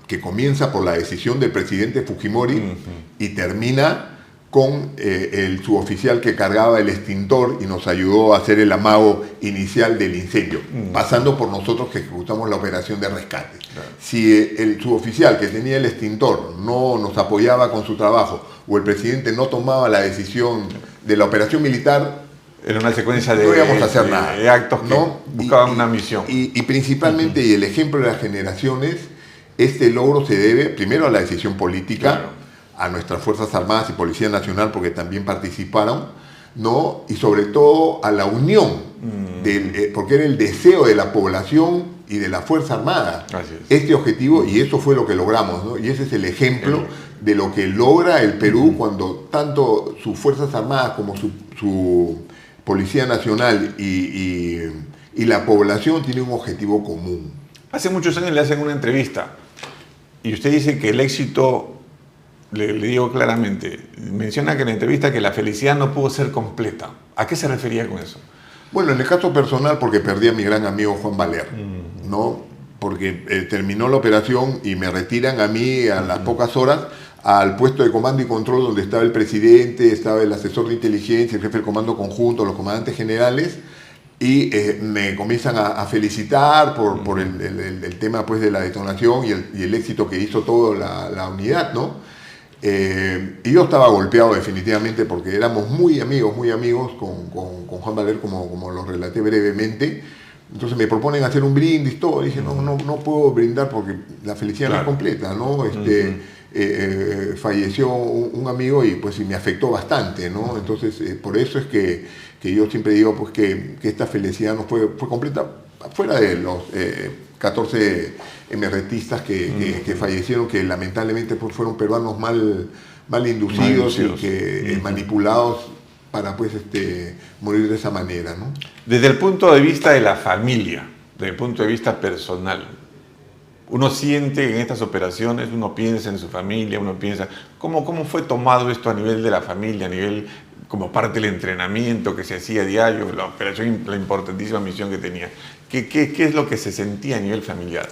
que comienza por la decisión del presidente Fujimori y termina con el suboficial que cargaba el extintor y nos ayudó a hacer el amago inicial del incendio, pasando por nosotros que ejecutamos la operación de rescate. Si el suboficial que tenía el extintor no nos apoyaba con su trabajo o el presidente no tomaba la decisión de la operación militar, era una secuencia no íbamos a hacer nada, de actos que buscaban una misión. Y principalmente, y el ejemplo de las generaciones, este logro se debe primero a la decisión política, a nuestras Fuerzas Armadas y Policía Nacional, porque también participaron, ¿no? Y sobre todo a la unión, porque era el deseo de la población y de la Fuerza Armada. Este objetivo, y eso fue lo que logramos, ¿no? Y ese es el ejemplo de lo que logra el Perú cuando tanto sus Fuerzas Armadas como su Policía Nacional y la población tienen un objetivo común. Hace muchos años le hacen una entrevista y usted dice que el éxito, le digo claramente, menciona que en la entrevista que la felicidad no pudo ser completa. ¿A qué se refería con eso? Bueno, en el caso personal, porque perdí a mi gran amigo Juan Valer, ¿no? Porque terminó la operación y me retiran a mí a las pocas horas al puesto de comando y control donde estaba el presidente, estaba el asesor de inteligencia, el jefe del comando conjunto, los comandantes generales, y me comienzan a felicitar por el tema pues, de la detonación y el éxito que hizo toda la unidad, ¿no? Y yo estaba golpeado definitivamente porque éramos muy amigos con Juan Valer, como lo relaté brevemente. Entonces me proponen hacer un brindis, todo. Y dije, no puedo brindar porque la felicidad no es completa, ¿no? Falleció un amigo y pues me afectó bastante, ¿no? Entonces por eso es que yo siempre digo pues que esta felicidad no fue completa, fuera de los 14 emergentistas que fallecieron, que lamentablemente pues, fueron peruanos mal inducidos y que manipulados para pues morir de esa manera, ¿no? Desde el punto de vista de la familia, desde el punto de vista personal, uno siente en estas operaciones, uno piensa en su familia, uno piensa, ¿cómo fue tomado esto a nivel de la familia, a nivel como parte del entrenamiento que se hacía a diario, la operación, la importantísima misión que tenía? ¿Qué es lo que se sentía a nivel familiar?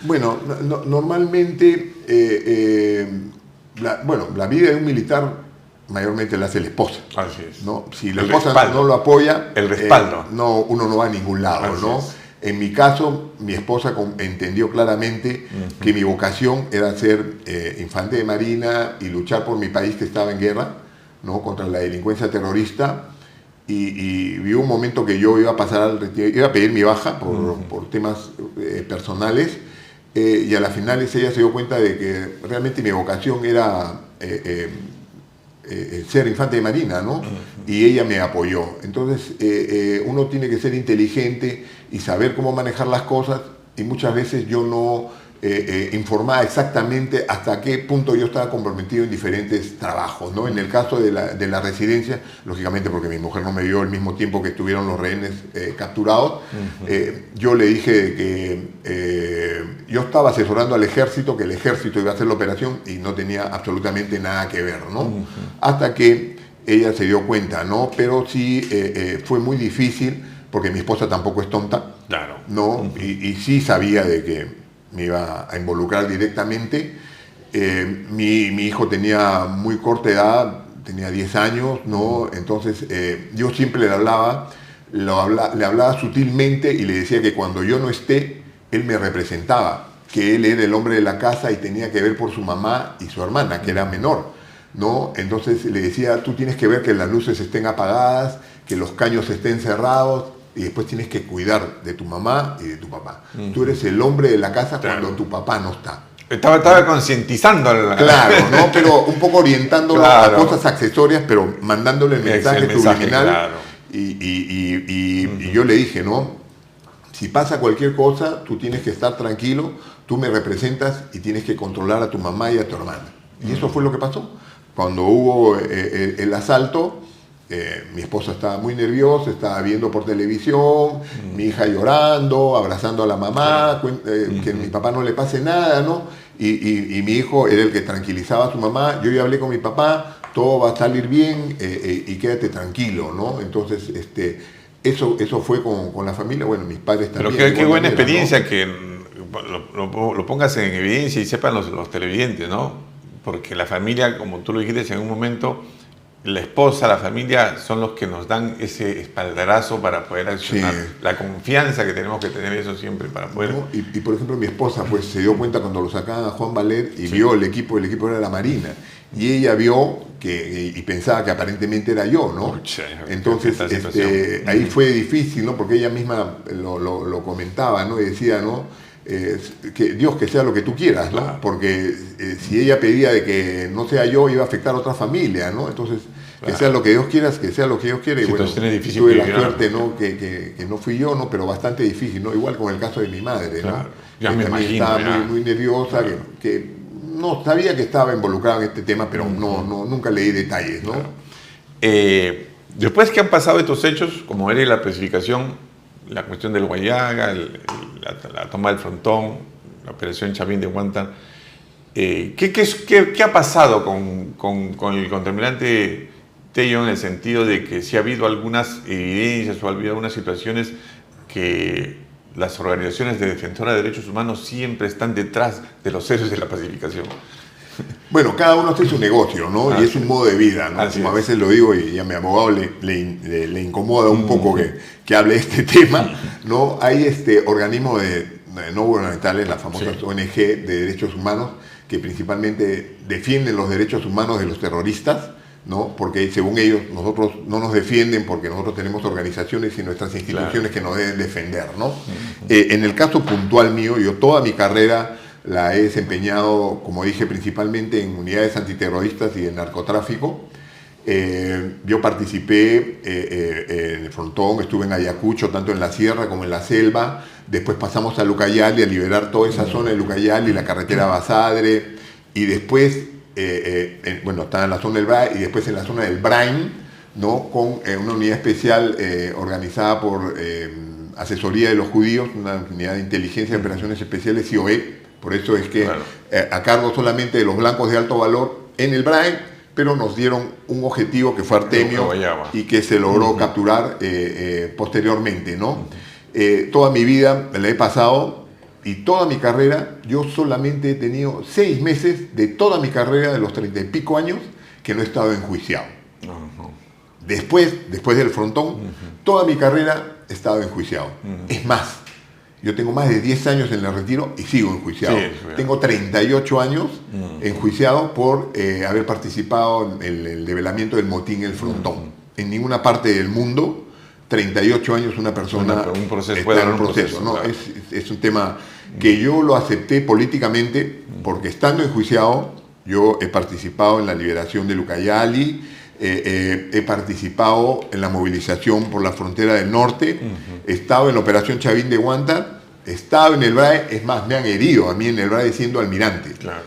Bueno, normalmente, la vida de un militar mayormente la hace la esposa. Así es. ¿No? Si la esposa no lo apoya, el respaldo. Uno no va a ningún lado, así ¿no? Es. En mi caso, mi esposa entendió claramente que mi vocación era ser infante de marina y luchar por mi país que estaba en guerra, ¿no? Contra la delincuencia terrorista. Y vi un momento que yo iba a pasar al retiro, iba a pedir mi baja por temas personales, y a las finales ella se dio cuenta de que realmente mi vocación era ser infante de marina, ¿no? Y ella me apoyó. Entonces uno tiene que ser inteligente y saber cómo manejar las cosas, y muchas veces yo no informaba exactamente hasta qué punto yo estaba comprometido en diferentes trabajos, ¿no? En el caso de la residencia, lógicamente porque mi mujer no me vio al mismo tiempo que estuvieron los rehenes capturados, yo le dije que yo estaba asesorando al ejército, que el ejército iba a hacer la operación y no tenía absolutamente nada que ver, ¿no? Hasta que ella se dio cuenta, ¿no? Pero sí fue muy difícil, porque mi esposa tampoco es tonta, Claro. ¿no? Y sí sabía de que me iba a involucrar directamente. Mi hijo tenía muy corta edad, tenía 10 años, ¿no? Entonces yo siempre le hablaba sutilmente y le decía que cuando yo no esté, él me representaba, que él era el hombre de la casa y tenía que ver por su mamá y su hermana, que era menor, ¿no? Entonces le decía, tú tienes que ver que las luces estén apagadas, que los caños estén cerrados, y después tienes que cuidar de tu mamá y de tu papá. Tú eres el hombre de la casa cuando tu papá no está. Estaba concientizando al... Claro, ¿no? Pero un poco orientándolo a cosas accesorias, pero mandándole el mensaje subliminal. Claro. Y yo le dije, ¿no? Si pasa cualquier cosa, tú tienes que estar tranquilo, tú me representas y tienes que controlar a tu mamá y a tu hermana. Y eso fue lo que pasó. Cuando hubo el asalto, mi esposa estaba muy nerviosa, estaba viendo por televisión, mi hija llorando, abrazando a la mamá, que a mi papá no le pase nada, ¿no? Y mi hijo era el que tranquilizaba a su mamá. Yo ya hablé con mi papá, todo va a salir bien y quédate tranquilo, ¿no? Entonces, eso fue con la familia. Bueno, mis padres también. Pero qué buena experiencia, ¿no? Que lo pongas en evidencia y sepan los televidentes, ¿no? Porque la familia, como tú lo dijiste en un momento, la esposa, la familia son los que nos dan ese espaldarazo para poder accionar. Sí. La confianza que tenemos que tener eso siempre para poder... ¿No? Y por ejemplo mi esposa pues se dio cuenta cuando lo sacaban a Juan Valer y vio el equipo era la Marina. Y ella vio y pensaba que aparentemente era yo, ¿no? Entonces ahí fue difícil, ¿no? Porque ella misma lo comentaba, ¿no? Y decía, ¿no? Que Dios, que sea lo que tú quieras, ¿no? Claro. Porque si ella pedía de que no sea yo, iba a afectar a otra familia, ¿no? Entonces, claro, que sea lo que Dios quiera, que sea lo que Dios quiere. Y bueno, tuve la suerte, ¿no? Que no fui yo, ¿no? Pero bastante difícil, ¿no? Igual con el caso de mi madre, ¿no? Claro. Ya me también imagino, estaba muy nerviosa, claro, que no sabía que estaba involucrada en este tema, pero nunca leí detalles, ¿no? Claro. Después que han pasado estos hechos, como era la especificación, la cuestión del Huallaga, la toma del Frontón, la operación Chavín de Huanta, ¿qué ha pasado con el contraalmirante Tello en el sentido de que sí ha habido algunas evidencias o ha habido algunas situaciones que las organizaciones de defensoras de derechos humanos siempre están detrás de los héroes de la pacificación? Bueno, cada uno hace su negocio, ¿no? Y es un modo de vida, ¿no? Como a veces lo digo y a mi abogado le incomoda un poco que hable de este tema, ¿no? Hay organismos no gubernamentales, las famosas ONG de derechos humanos, que principalmente defienden los derechos humanos de los terroristas, ¿no? Porque según ellos, nosotros no nos defienden porque nosotros tenemos organizaciones y nuestras instituciones que nos deben defender, ¿no? En el caso puntual mío, yo toda mi carrera la he desempeñado, como dije, principalmente en unidades antiterroristas y de narcotráfico. Yo participé en el Frontón, estuve en Ayacucho, tanto en la sierra como en la selva. Después pasamos a Lucayali a liberar toda esa zona de Lucayali, la carretera Basadre. Y después, bueno, estaba en la zona del Brain y después en la zona del Brain, ¿no? Con una unidad especial organizada por Asesoría de los Judíos, una unidad de inteligencia de operaciones especiales, IOE. Por eso es que a cargo solamente de los blancos de alto valor en el Brain, pero nos dieron un objetivo que fue Artemio y que se logró capturar posteriormente, ¿no? Toda mi vida la he pasado y toda mi carrera, yo solamente he tenido 6 meses de toda mi carrera de los 30 y pico años que no he estado enjuiciado. Después del Frontón, toda mi carrera he estado enjuiciado. Es más, yo tengo más de 10 años en el retiro y sigo enjuiciado. Sí, tengo 38 años enjuiciado por haber participado en el develamiento del motín El Frontón. En ninguna parte del mundo, 38 años una persona un proceso, está en un proceso. ¿No? Claro. Es un tema que yo lo acepté políticamente porque estando enjuiciado, yo he participado en la liberación de Lucayali, he participado en la movilización por la frontera del norte, he estado en la operación Chavín de Huanta, he estado en el BRAE, es más, me han herido a mí en el BRAE siendo almirante. Claro.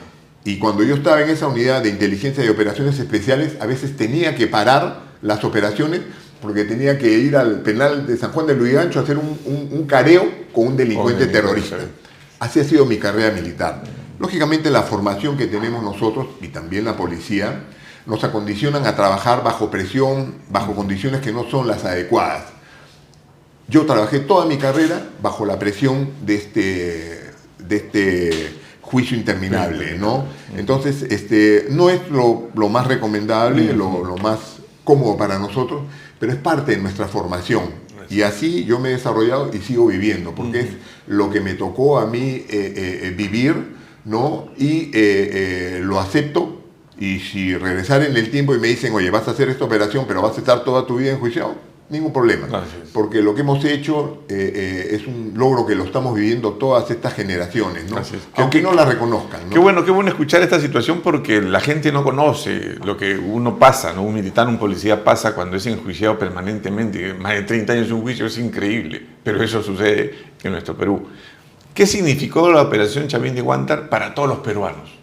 Y cuando yo estaba en esa unidad de inteligencia y operaciones especiales, a veces tenía que parar las operaciones porque tenía que ir al penal de San Juan de Lurigancho a hacer un careo con un delincuente terrorista. Así ha sido mi carrera militar. Lógicamente la formación que tenemos nosotros y también la policía nos acondicionan a trabajar bajo presión, bajo condiciones que no son las adecuadas. yo trabajé toda mi carrera bajo la presión de este juicio interminable, ¿no? Entonces, no es lo más recomendable, lo más cómodo para nosotros, pero es parte de nuestra formación. Y así yo me he desarrollado y sigo viviendo, porque es lo que me tocó a mí vivir, ¿no? Y lo acepto. Y si regresar en el tiempo y me dicen, oye, vas a hacer esta operación, pero vas a estar toda tu vida enjuiciado, ningún problema. Gracias. Porque lo que hemos hecho es un logro que lo estamos viviendo todas estas generaciones, ¿no? Aunque no la reconozcan, ¿no? Qué bueno escuchar esta situación, porque la gente no conoce lo que uno pasa, ¿no? Un militar, un policía pasa cuando es enjuiciado permanentemente. Más de 30 años de un juicio es increíble, pero eso sucede en nuestro Perú. ¿Qué significó la operación Chavín de Huántar para todos los peruanos?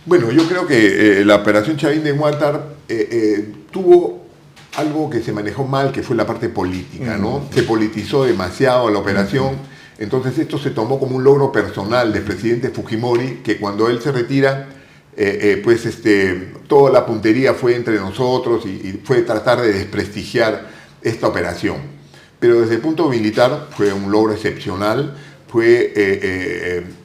Bueno, yo creo que la operación Chavín de Huántar tuvo algo que se manejó mal, que fue la parte política, ¿no? Se politizó demasiado la operación, entonces esto se tomó como un logro personal del presidente Fujimori, que cuando él se retira, toda la puntería fue entre nosotros y fue tratar de desprestigiar esta operación. Pero desde el punto militar fue un logro excepcional, fue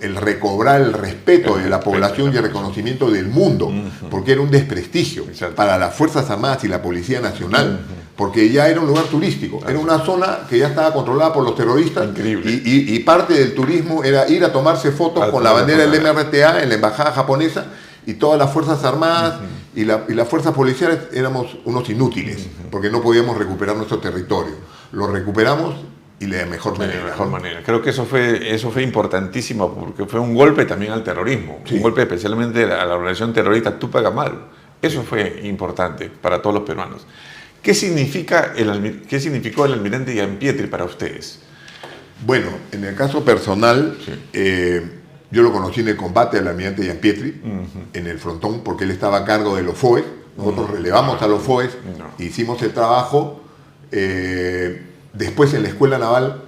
el recobrar el respeto de la población y el reconocimiento del mundo, porque era un desprestigio para las Fuerzas Armadas y la Policía Nacional, porque ya era un lugar turístico, era una zona que ya estaba controlada por los terroristas, y parte del turismo era ir a tomarse fotos con la bandera del MRTA en la embajada japonesa, y todas las Fuerzas Armadas y las fuerzas policiales éramos unos inútiles, porque no podíamos recuperar nuestro territorio. Lo recuperamos y de la mejor manera. Creo que eso fue importantísimo, porque fue un golpe también al terrorismo, un golpe especialmente a la organización terrorista Tupac Amaru. Eso fue importante para todos los peruanos. ¿Qué significó el almirante Gianpietri para ustedes? Bueno, en el caso personal, yo lo conocí en el combate al almirante Gianpietri, en el frontón, porque él estaba a cargo de los FOES. Nosotros relevamos a los FOES, hicimos el trabajo. Después en la Escuela Naval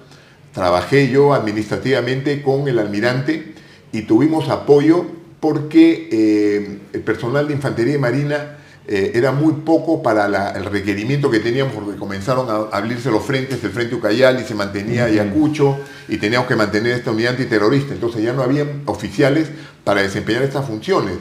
trabajé yo administrativamente con el almirante y tuvimos apoyo porque el personal de Infantería y Marina era muy poco para el requerimiento que teníamos, porque comenzaron a abrirse los frentes, el frente Ucayali se mantenía Ayacucho y teníamos que mantener esta unidad antiterrorista, entonces ya no había oficiales para desempeñar estas funciones.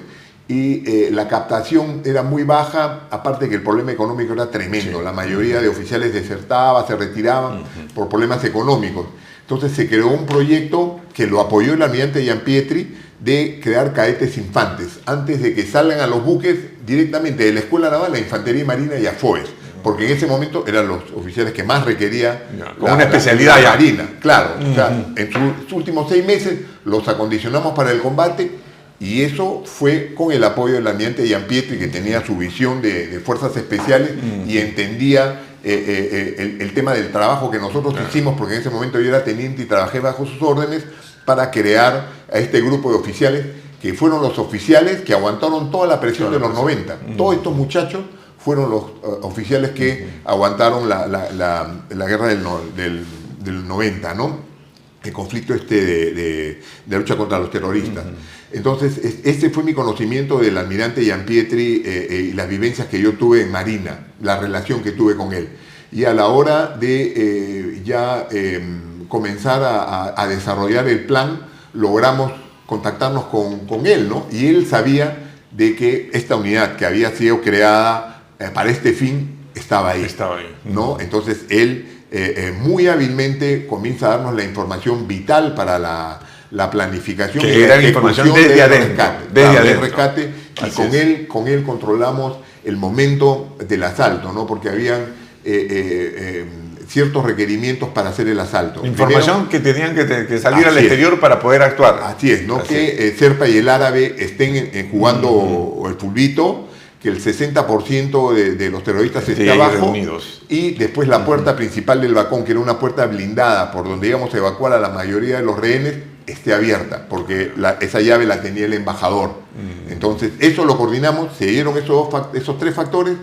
Y la captación era muy baja, aparte que el problema económico era tremendo. La mayoría de oficiales desertaban, se retiraban por problemas económicos. Entonces se creó un proyecto que lo apoyó el almirante Gianpietri de crear cadetes infantes, antes de que salgan a los buques directamente de la Escuela Naval a Infantería y Marina y a FOES, porque en ese momento eran los oficiales que más requería una especialidad la Marina. Claro, o sea, en sus últimos 6 meses los acondicionamos para el combate. Y eso fue con el apoyo del almirante Gianpietri, que tenía su visión de fuerzas especiales y entendía el tema del trabajo que nosotros hicimos, porque en ese momento yo era teniente y trabajé bajo sus órdenes para crear a este grupo de oficiales, que fueron los oficiales que aguantaron toda la presión de los 90. Todos estos muchachos fueron los oficiales que aguantaron la guerra del 90, ¿no? El conflicto de lucha contra los terroristas. Entonces, este fue mi conocimiento del almirante Gianpietri y las vivencias que yo tuve en Marina, la relación que tuve con él. Y a la hora de comenzar a desarrollar el plan, logramos contactarnos con él, ¿no? Y él sabía de que esta unidad que había sido creada para este fin estaba ahí. ¿No? Entonces, él muy hábilmente comienza a darnos la información vital para la planificación que y era la información desde adentro, el rescate, y con él controlamos el momento del asalto, ¿no? Porque habían ciertos requerimientos para hacer el asalto. Información que tenían que salir al exterior para poder actuar. Así es, ¿no? Que Serpa y el árabe estén jugando el fulbito, que el 60% de los terroristas esté abajo, reunidos. Y después la puerta principal del balcón, que era una puerta blindada por donde íbamos a evacuar a la mayoría de los rehenes, esté abierta, porque esa llave la tenía el embajador. Entonces, eso lo coordinamos, se dieron esos 3 factores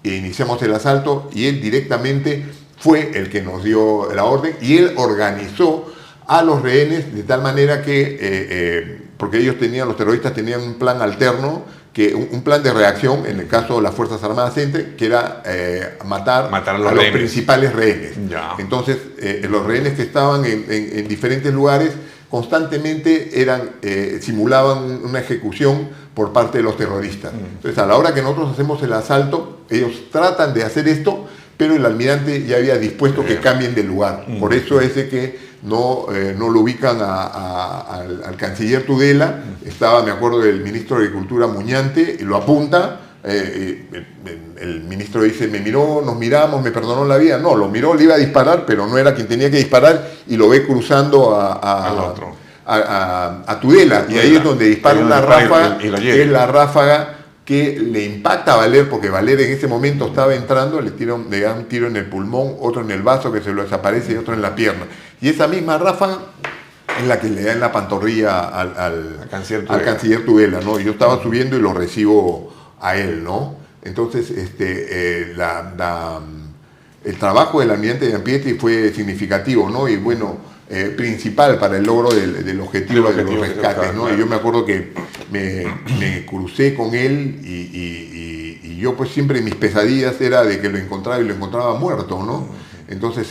e iniciamos el asalto, y él directamente fue el que nos dio la orden, y él organizó a los rehenes de tal manera que, porque los terroristas tenían un plan alterno, que un plan de reacción, en el caso de las Fuerzas Armadas Centre, que era matar a los principales rehenes. Ya. Entonces, los rehenes que estaban en diferentes lugares constantemente simulaban una ejecución por parte de los terroristas. Entonces, a la hora que nosotros hacemos el asalto, ellos tratan de hacer esto, pero el almirante ya había dispuesto que cambien de lugar. Por eso es de que no lo ubican al canciller Tudela. Estaba, me acuerdo, del ministro de Agricultura Muñante, y lo apunta. El ministro dice, me miró, nos miramos, me perdonó la vida. No, lo miró, le iba a disparar, pero no era quien tenía que disparar, y lo ve cruzando a Tudela. Y ahí es donde dispara una ráfaga, que es la ráfaga que le impacta a Valer, porque Valer en ese momento estaba entrando, le da un tiro en el pulmón, otro en el vaso que se lo desaparece y otro en la pierna. Y esa misma ráfaga es la que le da en la pantorrilla al canciller Tudela, ¿no? Y yo estaba subiendo y lo recibo a él, ¿no? Entonces, el trabajo del almirante Giampietri fue significativo, ¿no? Y bueno, principal para el logro del objetivo de los rescates, ¿no? Y yo me acuerdo que me crucé con él y yo pues siempre mis pesadillas era de que lo encontraba y lo encontraba muerto, ¿no? Entonces,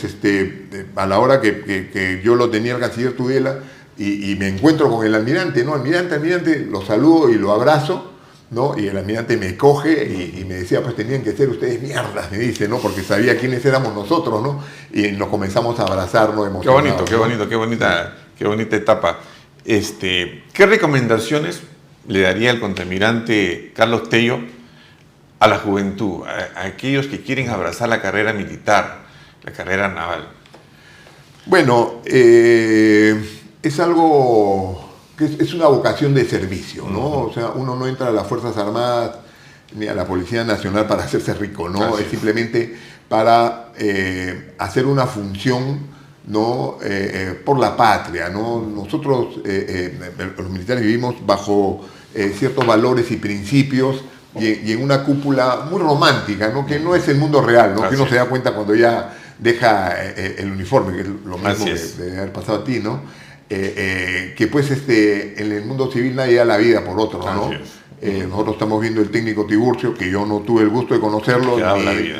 a la hora que yo lo tenía el canciller Tudela y me encuentro con el almirante, ¿no? Almirante, lo saludo y lo abrazo, ¿no? Y el almirante me coge y me decía, pues tenían que ser ustedes mierdas, me dice, ¿no? Porque sabía quiénes éramos nosotros, ¿no? Y nos comenzamos a abrazarnos emocionados. Qué bonita etapa. ¿Qué recomendaciones le daría el contraalmirante Carlos Tello a la juventud, a aquellos que quieren abrazar la carrera militar, la carrera naval? Bueno, es algo que es una vocación de servicio, ¿no? O sea, uno no entra a las Fuerzas Armadas ni a la Policía Nacional para hacerse rico, ¿no? Es simplemente para hacer una función, ¿no? Por la patria, ¿no? Nosotros, los militares, vivimos bajo ciertos valores y principios y en una cúpula muy romántica, ¿no? Que no es el mundo real, ¿no? Que uno se da cuenta cuando ya deja el uniforme, que es lo mismo que debe haber pasado a ti, ¿no? Que pues en el mundo civil nadie da la vida por otro, ¿no? Nosotros estamos viendo el técnico Tiburcio, que yo no tuve el gusto de conocerlo,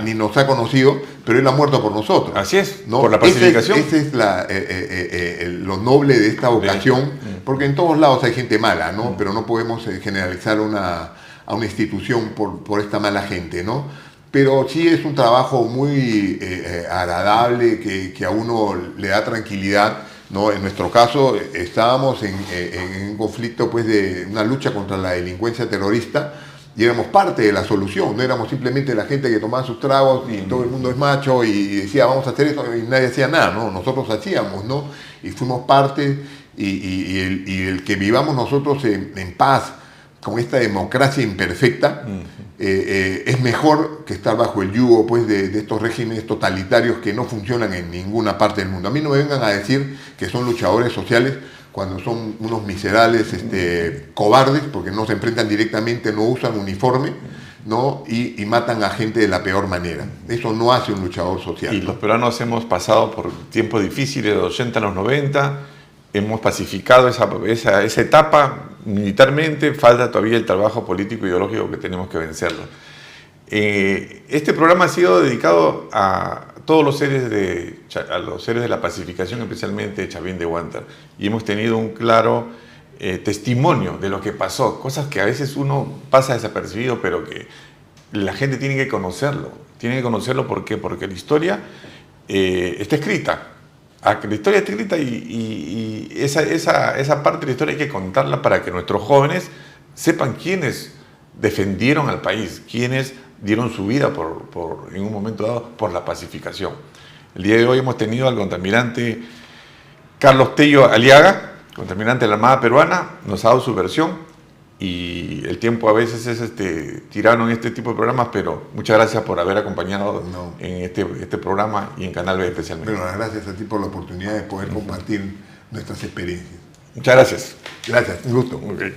ni nos ha conocido, pero él ha muerto por nosotros. Así es, ¿no? Por la pacificación. Ese es lo noble de esta vocación, porque en todos lados hay gente mala, ¿no? Pero no podemos generalizar a una institución por esta mala gente, ¿no? Pero sí es un trabajo muy agradable, que a uno le da tranquilidad, ¿no? En nuestro caso estábamos en un conflicto, pues, de una lucha contra la delincuencia terrorista, y éramos parte de la solución, no éramos simplemente la gente que tomaba sus tragos y todo el mundo es macho y decía vamos a hacer esto y nadie hacía nada, ¿no? Nosotros hacíamos, ¿no? Y fuimos parte, y el que vivamos nosotros en paz con esta democracia imperfecta, es mejor que estar bajo el yugo, pues, de estos regímenes totalitarios que no funcionan en ninguna parte del mundo. A mí no me vengan a decir que son luchadores sociales cuando son unos miserables cobardes, porque no se enfrentan directamente, no usan uniforme, ¿no? Y matan a gente de la peor manera. Eso no hace un luchador social. Y los peruanos hemos pasado por tiempos difíciles, de los 80 a los 90, hemos pacificado esa etapa militarmente, falta todavía el trabajo político e ideológico que tenemos que vencerlo. Este programa ha sido dedicado a todos los seres de la pacificación, especialmente Chavín de Huántar, y hemos tenido un claro testimonio de lo que pasó, cosas que a veces uno pasa desapercibido, pero que la gente tiene que conocerlo. ¿Por qué? Porque la historia está escrita. La historia está escrita y esa parte de la historia hay que contarla para que nuestros jóvenes sepan quiénes defendieron al país, quiénes dieron su vida en un momento dado por la pacificación. El día de hoy hemos tenido al contraalmirante Carlos Tello Aliaga, contraalmirante de la Armada Peruana, nos ha dado su versión, y el tiempo a veces es tirano en este tipo de programas, pero muchas gracias por haber acompañado en este programa y en Canal B especialmente. Bueno, gracias a ti por la oportunidad de poder compartir nuestras experiencias. Muchas gracias. Gracias, un gusto. Okay.